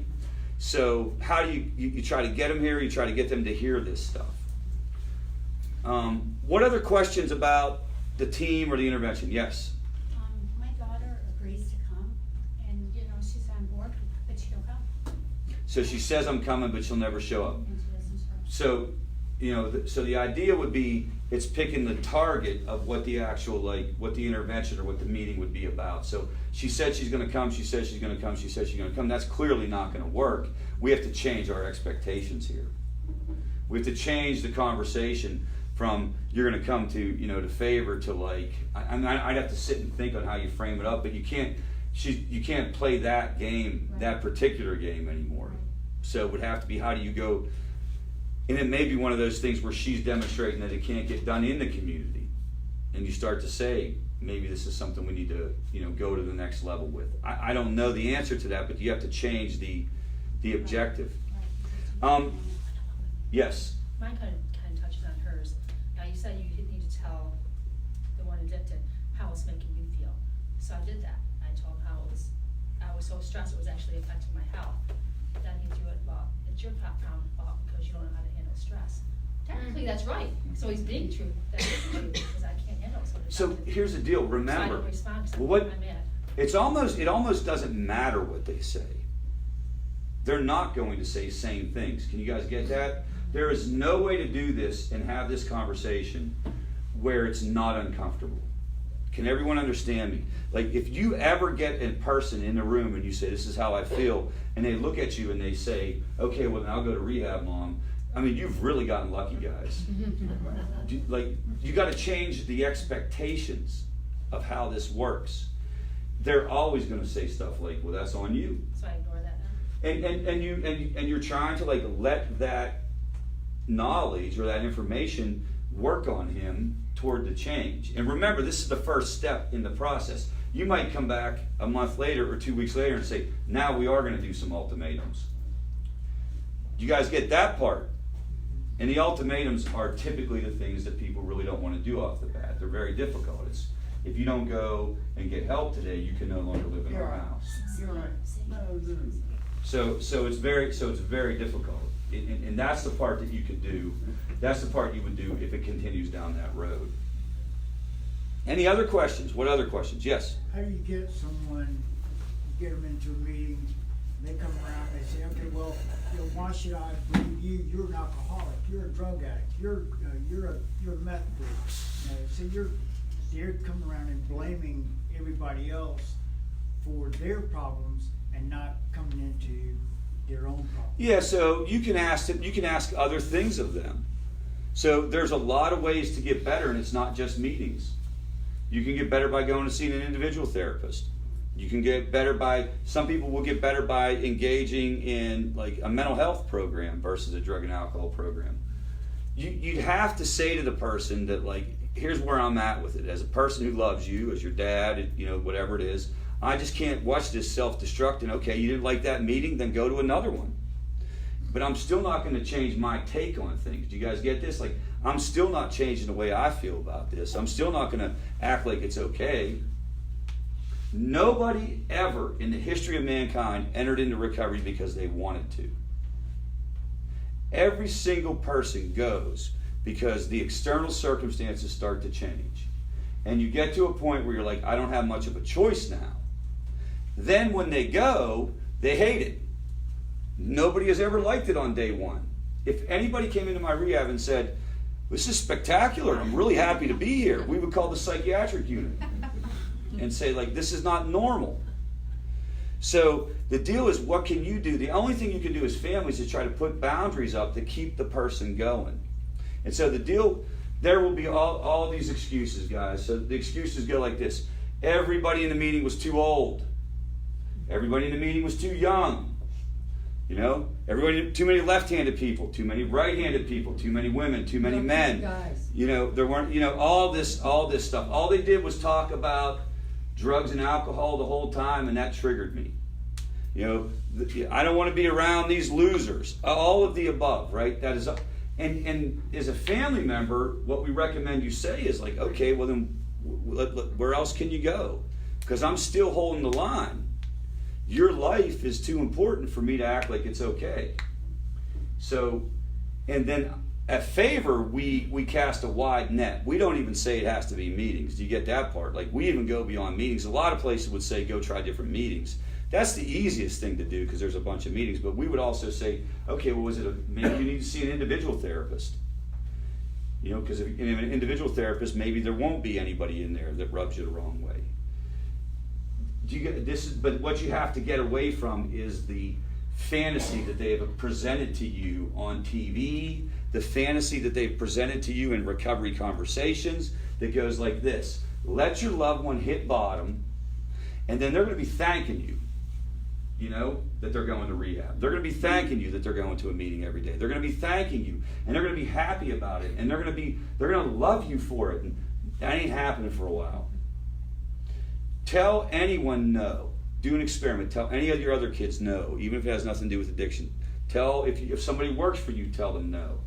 Speaker 1: So how do you try to get them here, you try to get them to hear this stuff. What other questions about the team or the intervention? Yes?
Speaker 8: My daughter agrees to come, and she's on board, but she don't come.
Speaker 1: So she says I'm coming, but she'll never show up.
Speaker 8: And she doesn't show up.
Speaker 1: So, so the idea would be it's picking the target of what the actual, what the intervention or what the meeting would be about. So she said she's going to come, she says she's going to come, she says she's going to come. That's clearly not going to work. We have to change our expectations here. We have to change the conversation from you're going to come to favor to I'd have to sit and think on how you frame it up, but you can't play that game,
Speaker 8: Right.
Speaker 1: that particular game anymore. So it would have to be, how do you go, and it may be one of those things where she's demonstrating that it can't get done in the community, and you start to say maybe this is something we need to go to the next level with. I don't know the answer to that, but you have to change the objective. Yes.
Speaker 9: Mine kind of touches on hers. Now you said you need to tell the one addicted how it's making you feel. So I did that. I told him I was so stressed it was actually affecting my health. Then he threw it, well, it's your problem because you don't know how to handle stress. Technically that's right. So he's being true. That is true because I can't handle it.
Speaker 1: So here's the deal.
Speaker 9: So I
Speaker 1: Remember,
Speaker 9: don't respond to
Speaker 1: what
Speaker 9: I'm mad.
Speaker 1: it almost doesn't matter what they say. They're not going to say same things. Can you guys get that? There is no way to do this and have this conversation where it's not uncomfortable. Can everyone understand me? If you ever get a person in the room and you say, this is how I feel, and they look at you and they say, okay, well, then I'll go to rehab, Mom. I mean, you've really gotten lucky, guys. You got to change the expectations of how this works. They're always going to say stuff like, well, that's on you.
Speaker 9: So I ignore that now.
Speaker 1: And you're trying to let that knowledge or that information work on him toward the change. And remember, this is the first step in the process. You might come back a month later or 2 weeks later and say, now we are going to do some ultimatums. You guys get that part? And the ultimatums are typically the things that people really don't want to do off the bat. They're very difficult. It's, if you don't go and get help today, you can no longer live in our house.
Speaker 5: You're right.
Speaker 1: So it's very difficult. And that's the part that you could do. That's the part you would do if it continues down that road. Any other questions? What other questions? Yes?
Speaker 10: How do you get someone, you get them into a meeting, they come around, they say, okay, well, why should I believe you? You're an alcoholic, you're a drug addict, you're a meth addict. So they're coming around and blaming everybody else for their problems and not coming into their own problems.
Speaker 1: Yeah, so you can ask other things of them. So there's a lot of ways to get better, and it's not just meetings. You can get better by going to see an individual therapist. You can get better some people will get better by engaging in a mental health program versus a drug and alcohol program. You'd have to say to the person that here's where I'm at with it. As a person who loves you, as your dad, whatever it is, I just can't watch this self-destruct, and okay, you didn't like that meeting, then go to another one. But I'm still not going to change my take on things. Do you guys get this? I'm still not changing the way I feel about this. I'm still not going to act like it's okay. Nobody ever in the history of mankind entered into recovery because they wanted to. Every single person goes because the external circumstances start to change. And you get to a point where you're like, I don't have much of a choice now. Then when they go, they hate it. Nobody has ever liked it on day one. If anybody came into my rehab and said, this is spectacular, I'm really happy to be here, we would call the psychiatric unit and say, this is not normal. So the deal is, what can you do? The only thing you can do as families is try to put boundaries up to keep the person going. And so the deal, there will be all these excuses, guys. So the excuses go like this. Everybody in the meeting was too old. Everybody in the meeting was too young. You know, everybody, too many left-handed people, too many right-handed people, too many women, too many men.
Speaker 3: Guys.
Speaker 1: You know, there weren't, you know, all this stuff. All they did was talk about drugs and alcohol the whole time, and that triggered me. You know, I don't want to be around these losers. All of the above, right? That is, and as a family member, what we recommend you say is like, okay, well then, where else can you go? Because I'm still holding the line. Your life is too important for me to act like it's okay. So, and then at Favor, we cast a wide net. We don't even say it has to be meetings. Do you get that part? Like, we even go beyond meetings. A lot of places would say go try different meetings. That's the easiest thing to do because there's a bunch of meetings. But we would also say, okay, well, maybe you need to see an individual therapist. You know, because if you have an individual therapist, maybe there won't be anybody in there that rubs you the wrong way. Do you get this? But what you have to get away from is the fantasy that they have presented to you on TV, the fantasy that they've presented to you in recovery conversations that goes like this. Let your loved one hit bottom, and then they're going to be thanking you, you know, that they're going to rehab. They're going to be thanking you that they're going to a meeting every day. They're going to be thanking you, and they're going to be happy about it, and they're going to love you for it. And that ain't happening for a while. Tell anyone no. Do an experiment. Tell any of your other kids no, even if it has nothing to do with addiction. Tell if somebody works for you, tell them no.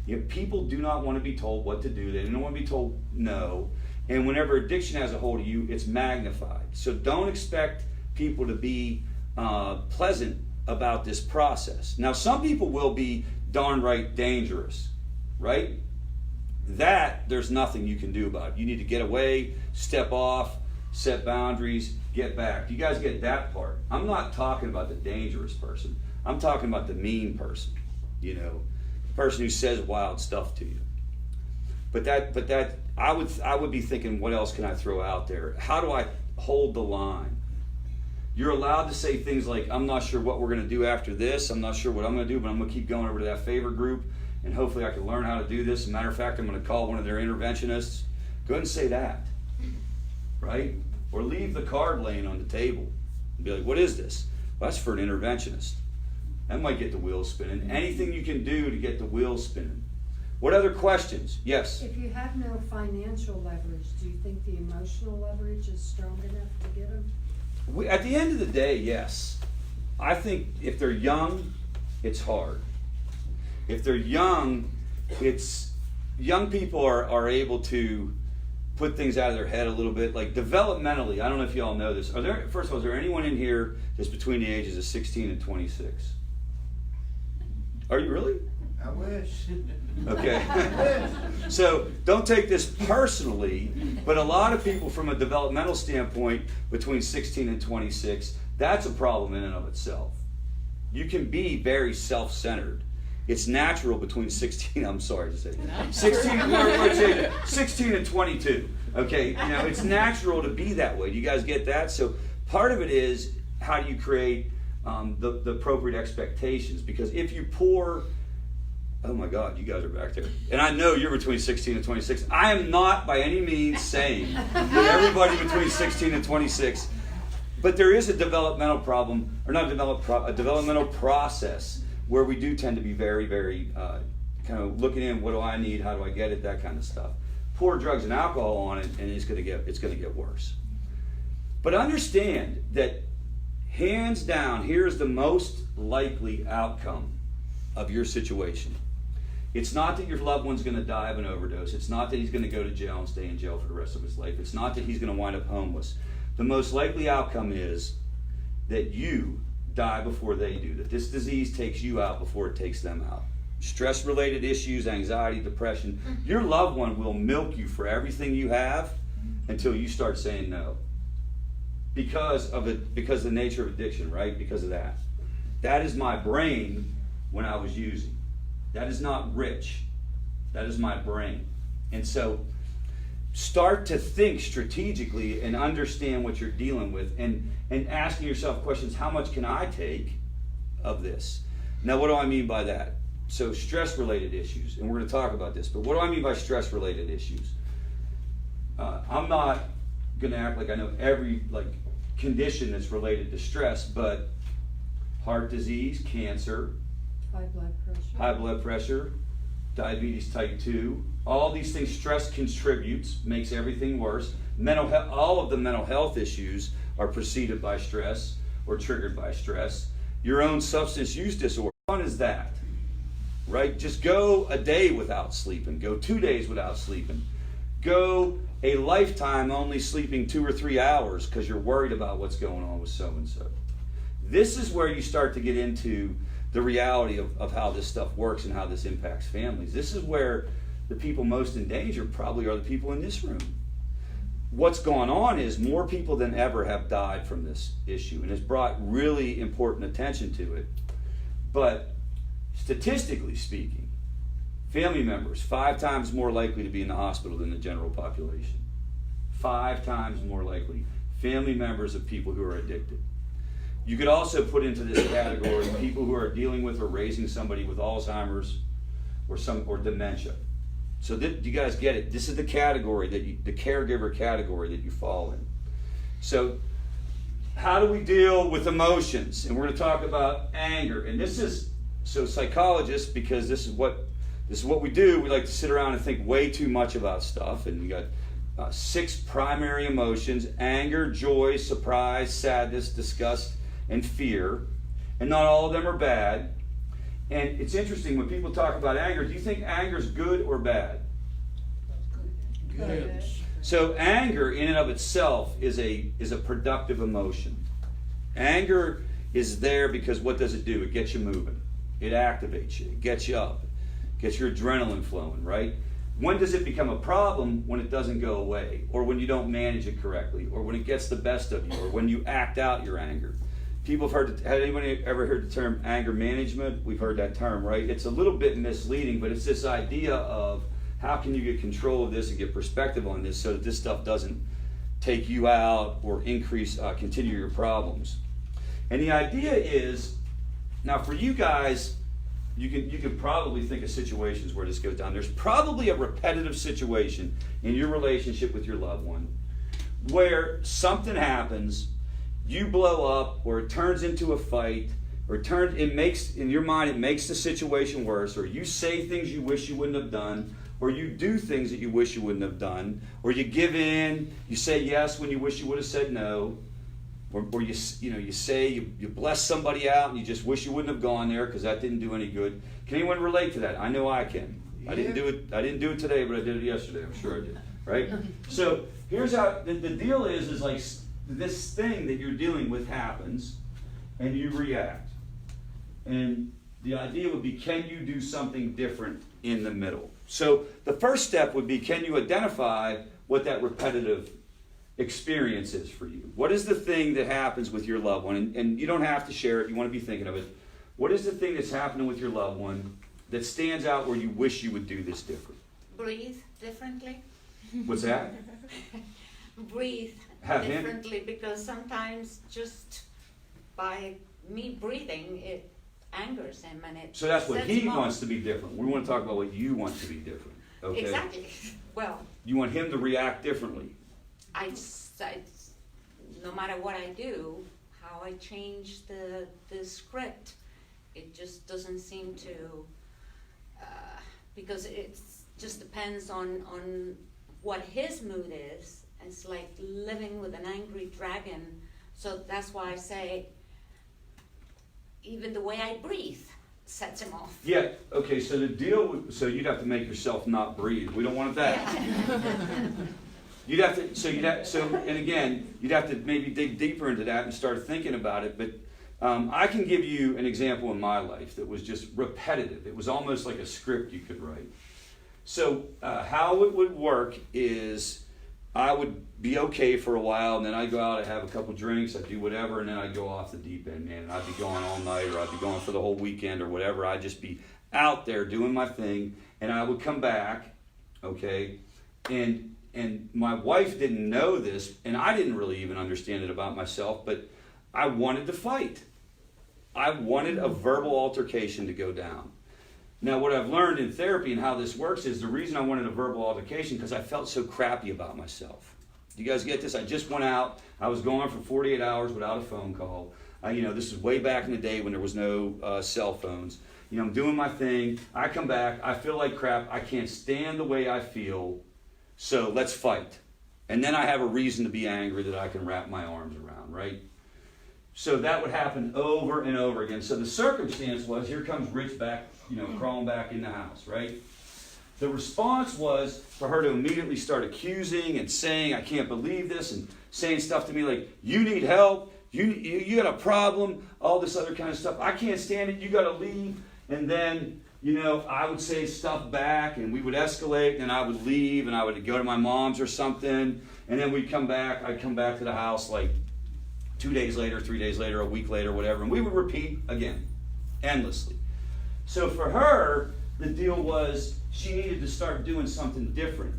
Speaker 1: You know, people do not want to be told what to do. They don't want to be told no. And whenever addiction has a hold of you, it's magnified. So don't expect people to be pleasant about this process. Now, some people will be darn right dangerous, right? That, there's nothing you can do about it. You need to get away, step off, set boundaries, get back. You guys get that part. I'm not talking about the dangerous person. I'm talking about the mean person, you know, the person who says wild stuff to you. But that I would be thinking, what else can I throw out there? How do I hold the line? You're allowed to say things like, I'm not sure what we're going to do after this. I'm not sure what I'm going to do, but I'm going to keep going over to that Favor group, and hopefully I can learn how to do this. As a matter of fact, I'm going to call one of their interventionists. Go ahead and say that, right? Or leave the card laying on the table and be like, what is this? Well, that's for an interventionist. That might get the wheels spinning. Anything you can do to get the wheels spinning. What other questions? Yes?
Speaker 3: If you have no financial leverage, do you think the emotional leverage is strong enough to get them?
Speaker 1: At the end of the day, yes. I think if they're young, it's hard. If they're young, young people are able to put things out of their head a little bit, like developmentally. I don't know if you all know this. First of all, is there anyone in here that's between the ages of 16 and 26? Are you really?
Speaker 10: I wish.
Speaker 1: Okay. So don't take this personally, but a lot of people from a developmental standpoint between 16 and 26, that's a problem in and of itself. You can be very self-centered. It's natural between 16, I'm sorry to say, 16 and 22. Okay, you know, it's natural to be that way. Do you guys get that? So part of it is, how do you create the appropriate expectations? Because if you pour, oh my God, you guys are back there. And I know you're between 16 and 26. I am not by any means saying that everybody between 16 and 26, but there is a developmental problem, or not a developmental process where we do tend to be very, very kind of looking in, what do I need, how do I get it, that kind of stuff. Pour drugs and alcohol on it, and it's going to get worse. But understand that, hands down, here's the most likely outcome of your situation. It's not that your loved one's going to die of an overdose. It's not that he's going to go to jail and stay in jail for the rest of his life. It's not that he's going to wind up homeless. The most likely outcome is that you die before they do, that this disease takes you out before it takes them out. Stress-related issues, anxiety, depression, your loved one will milk you for everything you have until you start saying no. Because of the nature of addiction, right? Because of that. That is my brain when I was using. That is not rich. That is my brain. And so start to think strategically and understand what you're dealing with, and asking yourself questions. How much can I take of this? Now, what do I mean by that? so stress-related issues, and we're going to talk about this, but what do I mean by stress-related issues? I'm not going to act like I know every condition that's related to stress, but heart disease, cancer, high blood pressure, diabetes type 2, all these things, stress contributes, makes everything worse. Mental health, all of the mental health issues are preceded by stress or triggered by stress. Your own substance use disorder, what fun is that? Right? Just go a day without sleeping, go 2 days without sleeping, go a lifetime only sleeping 2 or 3 hours because you're worried about what's going on with so-and-so. This is where you start to get into the reality of how this stuff works and how this impacts families. This is where the people most in danger probably are the people in this room. What's going on is more people than ever have died from this issue, and it's brought really important attention to it. But statistically speaking, family members 5 times more likely to be in the hospital than the general population. 5 times more likely. Family members of people who are addicted. You could also put into this category people who are dealing with or raising somebody with Alzheimer's or dementia. So do you guys get it? This is the category the caregiver category that you fall in. So how do we deal with emotions? And we're going to talk about anger. And this is so psychologists, because this is what we do. We like to sit around and think way too much about stuff. And we got 6 primary emotions: anger, joy, surprise, sadness, disgust, and fear. And not all of them are bad. And it's interesting when people talk about anger, do you think anger is good or bad?
Speaker 5: Good.
Speaker 1: So anger in and of itself is a productive emotion. Anger is there because what does it do? It gets you moving. It activates you. It gets you up. Gets your adrenaline flowing, right? When does it become a problem? When it doesn't go away, or when you don't manage it correctly, or when it gets the best of you, or when you act out your anger. People have had anybody ever heard the term anger management? We've heard that term, right? It's a little bit misleading, but it's this idea of how can you get control of this and get perspective on this so that this stuff doesn't take you out or continue your problems. And the idea is, now for you guys, you can probably think of situations where this goes down. There's probably a repetitive situation in your relationship with your loved one where something happens, you blow up, or it turns into a fight, or it makes, in your mind, it makes the situation worse, or you say things you wish you wouldn't have done, or you do things that you wish you wouldn't have done, or you give in, you say yes when you wish you would have said no, or you say you bless somebody out and you just wish you wouldn't have gone there because that didn't do any good. Can anyone relate to that? I know I can. Yeah. I didn't do it today, but I did it yesterday. I'm sure I did. Right? So here's how the deal is like this thing that you're dealing with happens and you react. And the idea would be, can you do something different in the middle? So the first step would be, can you identify what that repetitive experience is for you? What is the thing that happens with your loved one? And you don't have to share it. You want to be thinking of it. What is the thing that's happening with your loved one that stands out where you wish you would do this different?
Speaker 6: Breathe differently.
Speaker 1: What's that?
Speaker 6: Breathe differently, because sometimes just by me breathing, it angers him and it
Speaker 1: So that's what
Speaker 6: sets
Speaker 1: he
Speaker 6: him off.
Speaker 1: wants to be different. We want to talk about what you want to be different. Okay?
Speaker 6: Exactly. Well,
Speaker 1: You want him to react differently.
Speaker 6: I no matter what I do, how I change the script, it just doesn't seem to, because it just depends on what his mood is. It's like living with an angry dragon. So that's why I say, even the way I breathe sets him off.
Speaker 1: Yeah, okay, so the deal, so you'd have to make yourself not breathe. We don't want that. You'd have to, and again, you'd have to maybe dig deeper into that and start thinking about it. But I can give you an example in my life that was just repetitive. It was almost like a script you could write. So how it would work is I would be okay for a while, and then I'd go out, I'd have a couple drinks, I'd do whatever, and then I'd go off the deep end, man. And I'd be going all night, or I'd be going for the whole weekend or whatever. I'd just be out there doing my thing, and I would come back, okay, and my wife didn't know this, and I didn't really even understand it about myself, but I wanted to fight. I wanted a verbal altercation to go down. Now, what I've learned in therapy and how this works is the reason I wanted a verbal altercation because I felt so crappy about myself. Do you guys get this? I just went out. I was gone for 48 hours without a phone call. This is way back in the day when there was no cell phones. I'm doing my thing. I come back. I feel like crap. I can't stand the way I feel. So let's fight. And then I have a reason to be angry that I can wrap my arms around, right? So that would happen over and over again. So the circumstance was, here comes Rich back, crawling back in the house, right? The response was for her to immediately start accusing and saying, I can't believe this, and saying stuff to me like, you need help, you got a problem, all this other kind of stuff. I can't stand it, you got to leave. And then, I would say stuff back, and we would escalate, and then I would leave, and I would go to my mom's or something, and then I'd come back to the house like 2 days later, 3 days later, a week later, whatever, and we would repeat again, endlessly. So for her, the deal was she needed to start doing something different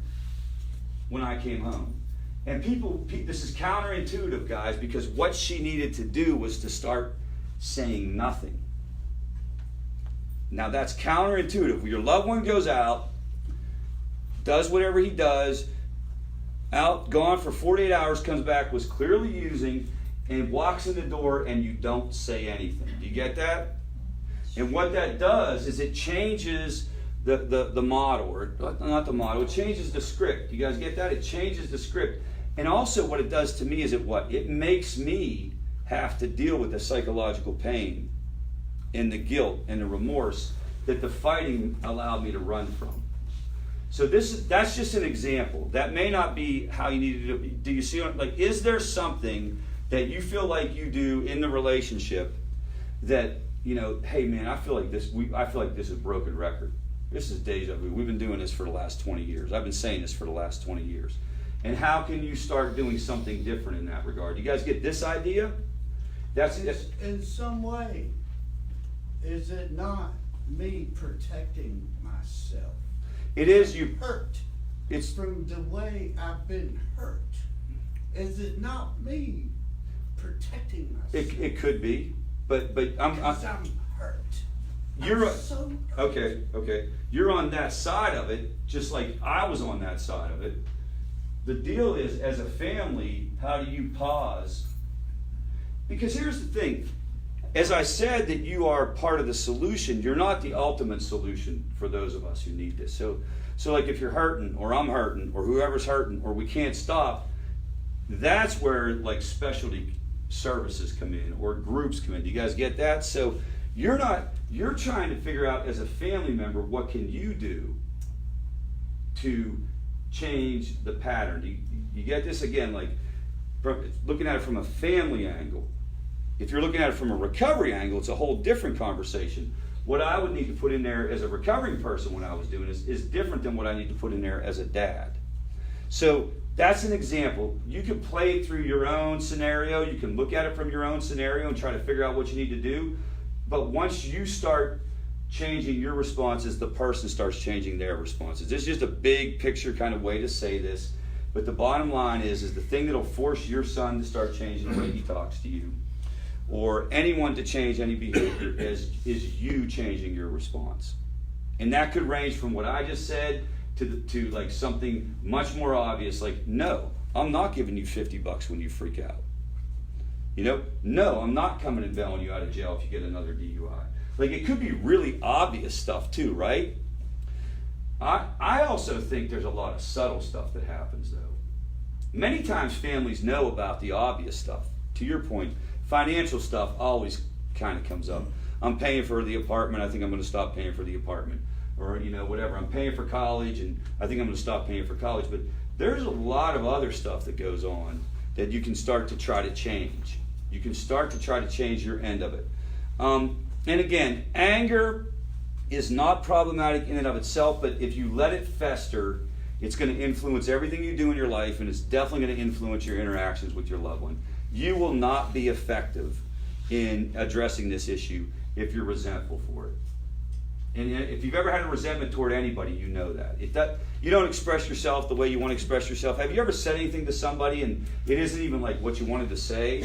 Speaker 1: when I came home. And this is counterintuitive, guys, because what she needed to do was to start saying nothing. Now that's counterintuitive. Your loved one goes out, does whatever he does, gone for 48 hours, comes back, was clearly using, and walks in the door, and you don't say anything. Do you get that? And what that does is it changes the model, or not the model, it changes the script. You guys get that? It changes the script. And also what it does to me is it makes me have to deal with the psychological pain and the guilt and the remorse that the fighting allowed me to run from. So that's just an example. That may not be how you need to do it. Do you see is there something that you feel like you do in the relationship that, hey man, I feel like this is broken record. This is deja vu. We've been doing this for the last 20 years. I've been saying this for the last 20 years. And how can you start doing something different in that regard? You guys get this idea? That's
Speaker 11: in some way, is it not me protecting myself?
Speaker 1: It is you.
Speaker 11: Hurt.
Speaker 1: It's
Speaker 11: from the way I've been hurt. Is it not me protecting myself?
Speaker 1: It could be, but I'm
Speaker 11: hurt.
Speaker 1: You're
Speaker 11: so
Speaker 1: hurt. Okay. You're on that side of it, just like I was on that side of it. The deal is, as a family, how do you pause? Because here's the thing. As I said that you are part of the solution, you're not the ultimate solution for those of us who need this. So like if you're hurting, or I'm hurting, or whoever's hurting, or we can't stop, that's where like specialty services come in, or groups come in. Do you guys get that? So you're trying to figure out as a family member, what can you do to change the pattern? You get this? Again, like looking at it from a family angle. If you're looking at it from a recovery angle, it's a whole different conversation. What I would need to put in there as a recovering person when I was doing this is different than what I need to put in there as a dad. So that's an example. You can play it through your own scenario. You can look at it from your own scenario and try to figure out what you need to do. But once you start changing your responses, the person starts changing their responses. This is just a big picture kind of way to say this. But the bottom line is the thing that'll force your son to start changing the way he talks to you, or anyone to change any behavior, is you changing your response. And that could range from what I just said to like something much more obvious, like, no, I'm not giving you $50 when you freak out. No, I'm not coming and bailing you out of jail if you get another DUI. Like, it could be really obvious stuff too, right? I also think there's a lot of subtle stuff that happens though. Many times families know about the obvious stuff. To your point, financial stuff always kind of comes up. I'm paying for the apartment, I think I'm going to stop paying for the apartment. Or, whatever, I'm paying for college, and I think I'm going to stop paying for college. But there's a lot of other stuff that goes on that you can start to try to change. You can start to try to change your end of it. And again, anger is not problematic in and of itself, but if you let it fester, it's going to influence everything you do in your life, and it's definitely going to influence your interactions with your loved one. You will not be effective in addressing this issue if you're resentful for it. And if you've ever had a resentment toward anybody, you know that. You don't express yourself the way you want to express yourself. Have you ever said anything to somebody and it isn't even like what you wanted to say?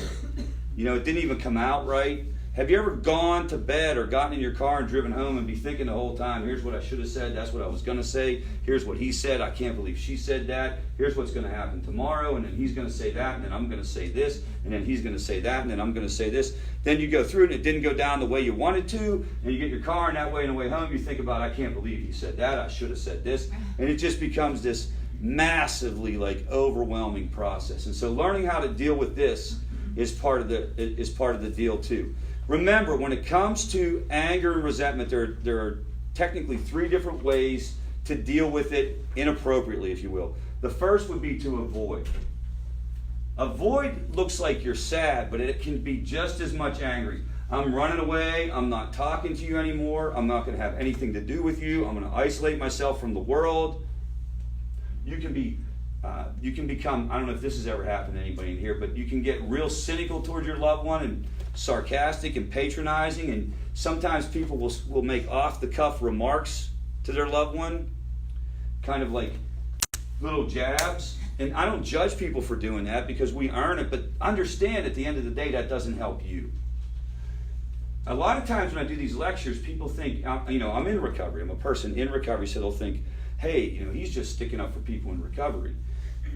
Speaker 1: It didn't even come out right. Have you ever gone to bed or gotten in your car and driven home and be thinking the whole time, here's what I should have said, that's what I was going to say, here's what he said, I can't believe she said that, here's what's going to happen tomorrow, and then he's going to say that, and then I'm going to say this, and then he's going to say that, and then I'm going to say this. Then you go through it and it didn't go down the way you wanted to, and you get your car, and that way on the way home you think about, I can't believe he said that, I should have said this, and it just becomes this massively like overwhelming process. And so learning how to deal with this is part of the deal too. Remember, when it comes to anger and resentment, there are technically 3 different ways to deal with it inappropriately, if you will. The first would be to avoid. Avoid looks like you're sad, but it can be just as much angry. I'm running away, I'm not talking to you anymore, I'm not going to have anything to do with you, I'm going to isolate myself from the world. You can become, I don't know if this has ever happened to anybody in here, but you can get real cynical towards your loved one and sarcastic and patronizing, and sometimes people will make off-the-cuff remarks to their loved one, kind of like little jabs. And I don't judge people for doing that because we earn it, but understand at the end of the day that doesn't help you. A lot of times when I do these lectures, people think, I'm in recovery, I'm a person in recovery, so they'll think, hey, he's just sticking up for people in recovery.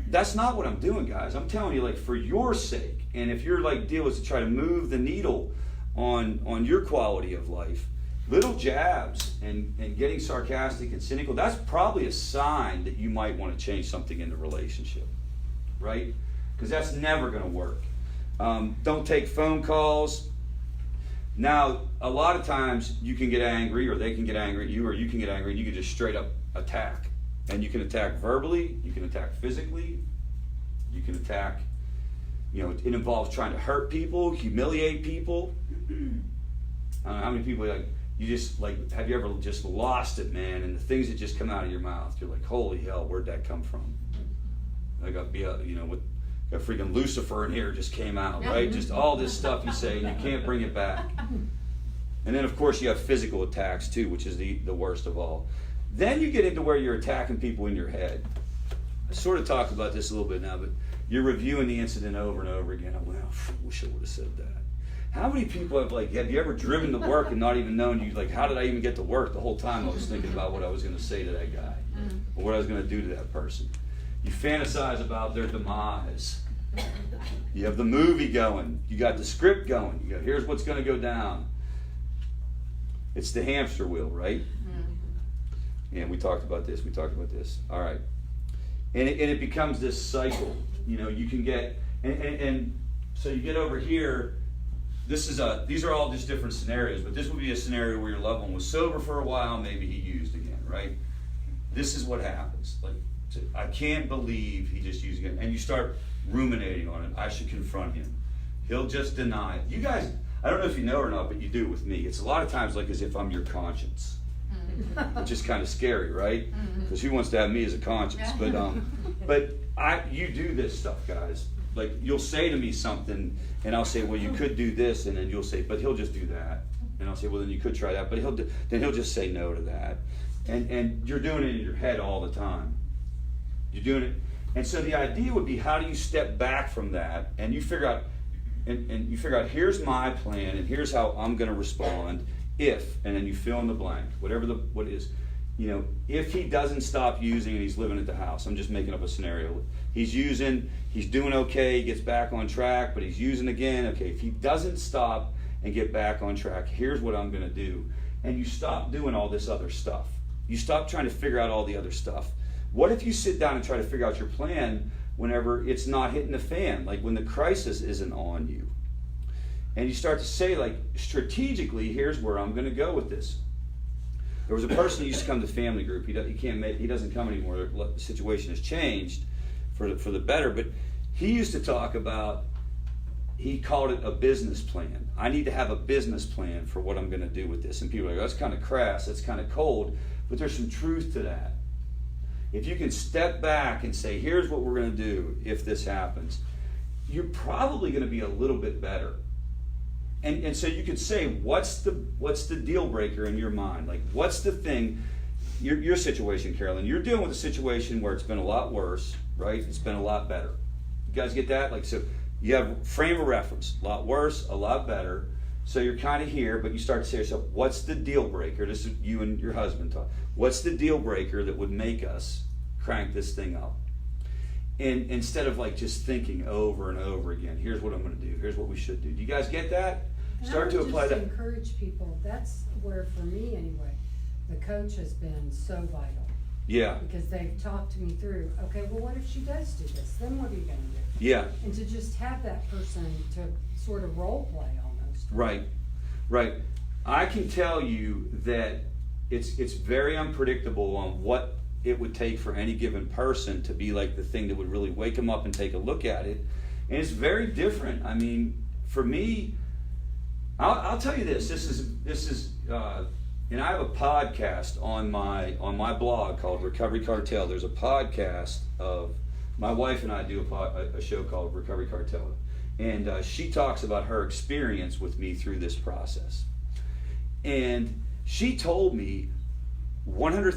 Speaker 1: That's not what I'm doing, guys. I'm telling you, like, for your sake, and if your deal is to try to move the needle on your quality of life, little jabs and getting sarcastic and cynical, that's probably a sign that you might want to change something in the relationship, right? Because that's never going to work. Don't take phone calls. Now, a lot of times you can get angry, or they can get angry at you, or you can get angry, and you can just straight up attack. And you can attack verbally, you can attack physically, you can attack, it involves trying to hurt people, humiliate people. I don't know how many people have you ever just lost it, man, and the things that just come out of your mouth, you're like, holy hell, where'd that come from? I got freaking Lucifer in here just came out, right? Just all this stuff you say, and you can't bring it back. And then, of course, you have physical attacks, too, which is the worst of all. Then you get into where you're attacking people in your head. I sort of talked about this a little bit now, but you're reviewing the incident over and over again. Well, I wish I would have said that. How many people have you ever driven to work and not even known how did I even get to work? The whole time I was thinking about what I was going to say to that guy, or what I was going to do to that person. You fantasize about their demise. You have the movie going. You got the script going. You go, here's what's going to go down. It's the hamster wheel, right? Yeah, we talked about this. All right. And it becomes this cycle. You can get, and so you get over here. These are all just different scenarios, but this would be a scenario where your loved one was sober for a while, maybe he used again, right? This is what happens. I can't believe he just used again. And you start ruminating on it. I should confront him. He'll just deny it. You guys, I don't know if you know or not, but you do with me. It's a lot of times like as if I'm your conscience. Which is kind of scary, right? Because who wants to have me as a conscience? But you do this stuff, guys. Like, you'll say to me something, and I'll say, well, you could do this, and then you'll say, but he'll just do that. And I'll say, well, then you could try that, but he'll just say no to that. And you're doing it in your head all the time. You're doing it. And so the idea would be, how do you step back from that, and you figure out, and you figure out, here's my plan, and here's how I'm going to respond. If, and then you fill in the blank, whatever what is, if he doesn't stop using and he's living at the house, I'm just making up a scenario. He's doing okay, he gets back on track, but he's using again. Okay, if he doesn't stop and get back on track, here's what I'm going to do. And you stop doing all this other stuff. You stop trying to figure out all the other stuff. What if you sit down and try to figure out your plan whenever it's not hitting the fan, like when the crisis isn't on you? And you start to say, strategically, here's where I'm going to go with this. There was a person who used to come to family group. He doesn't come anymore. The situation has changed for the better. But he used to talk about, he called it a business plan. I need to have a business plan for what I'm going to do with this. And people are like, that's kind of crass. That's kind of cold. But there's some truth to that. If you can step back and say, here's what we're going to do if this happens, you're probably going to be a little bit better. And so you could say, what's the deal breaker in your mind? Like, what's the thing, your situation, Carolyn, you're dealing with a situation where it's been a lot worse, right? It's been a lot better. You guys get that? So you have frame of reference, a lot worse, a lot better. So you're kind of here, but you start to say to yourself, what's the deal breaker? This is you and your husband talk. What's the deal breaker that would make us crank this thing up? And instead of like just thinking over and over again, here's what I'm going to do. Here's what we should do. Do you guys get that?
Speaker 3: And
Speaker 1: Start to apply
Speaker 3: I would
Speaker 1: that.
Speaker 3: just encourage people, that's where, for me anyway, the coach has been so vital.
Speaker 1: Yeah.
Speaker 3: Because they've talked to me through, okay, well, what if she does do this? Then what are you gonna do?
Speaker 1: Yeah.
Speaker 3: And to just have that person to sort of role play almost.
Speaker 1: Right. Right. I can tell you that it's very unpredictable on what it would take for any given person to be like the thing that would really wake them up and take a look at it. And it's very different. I mean, for me, I'll tell you this. This is and I have a podcast on my blog called Recovery Cartel. There's a podcast of my wife and I do a show called Recovery Cartel, and she talks about her experience with me through this process. And she told me 100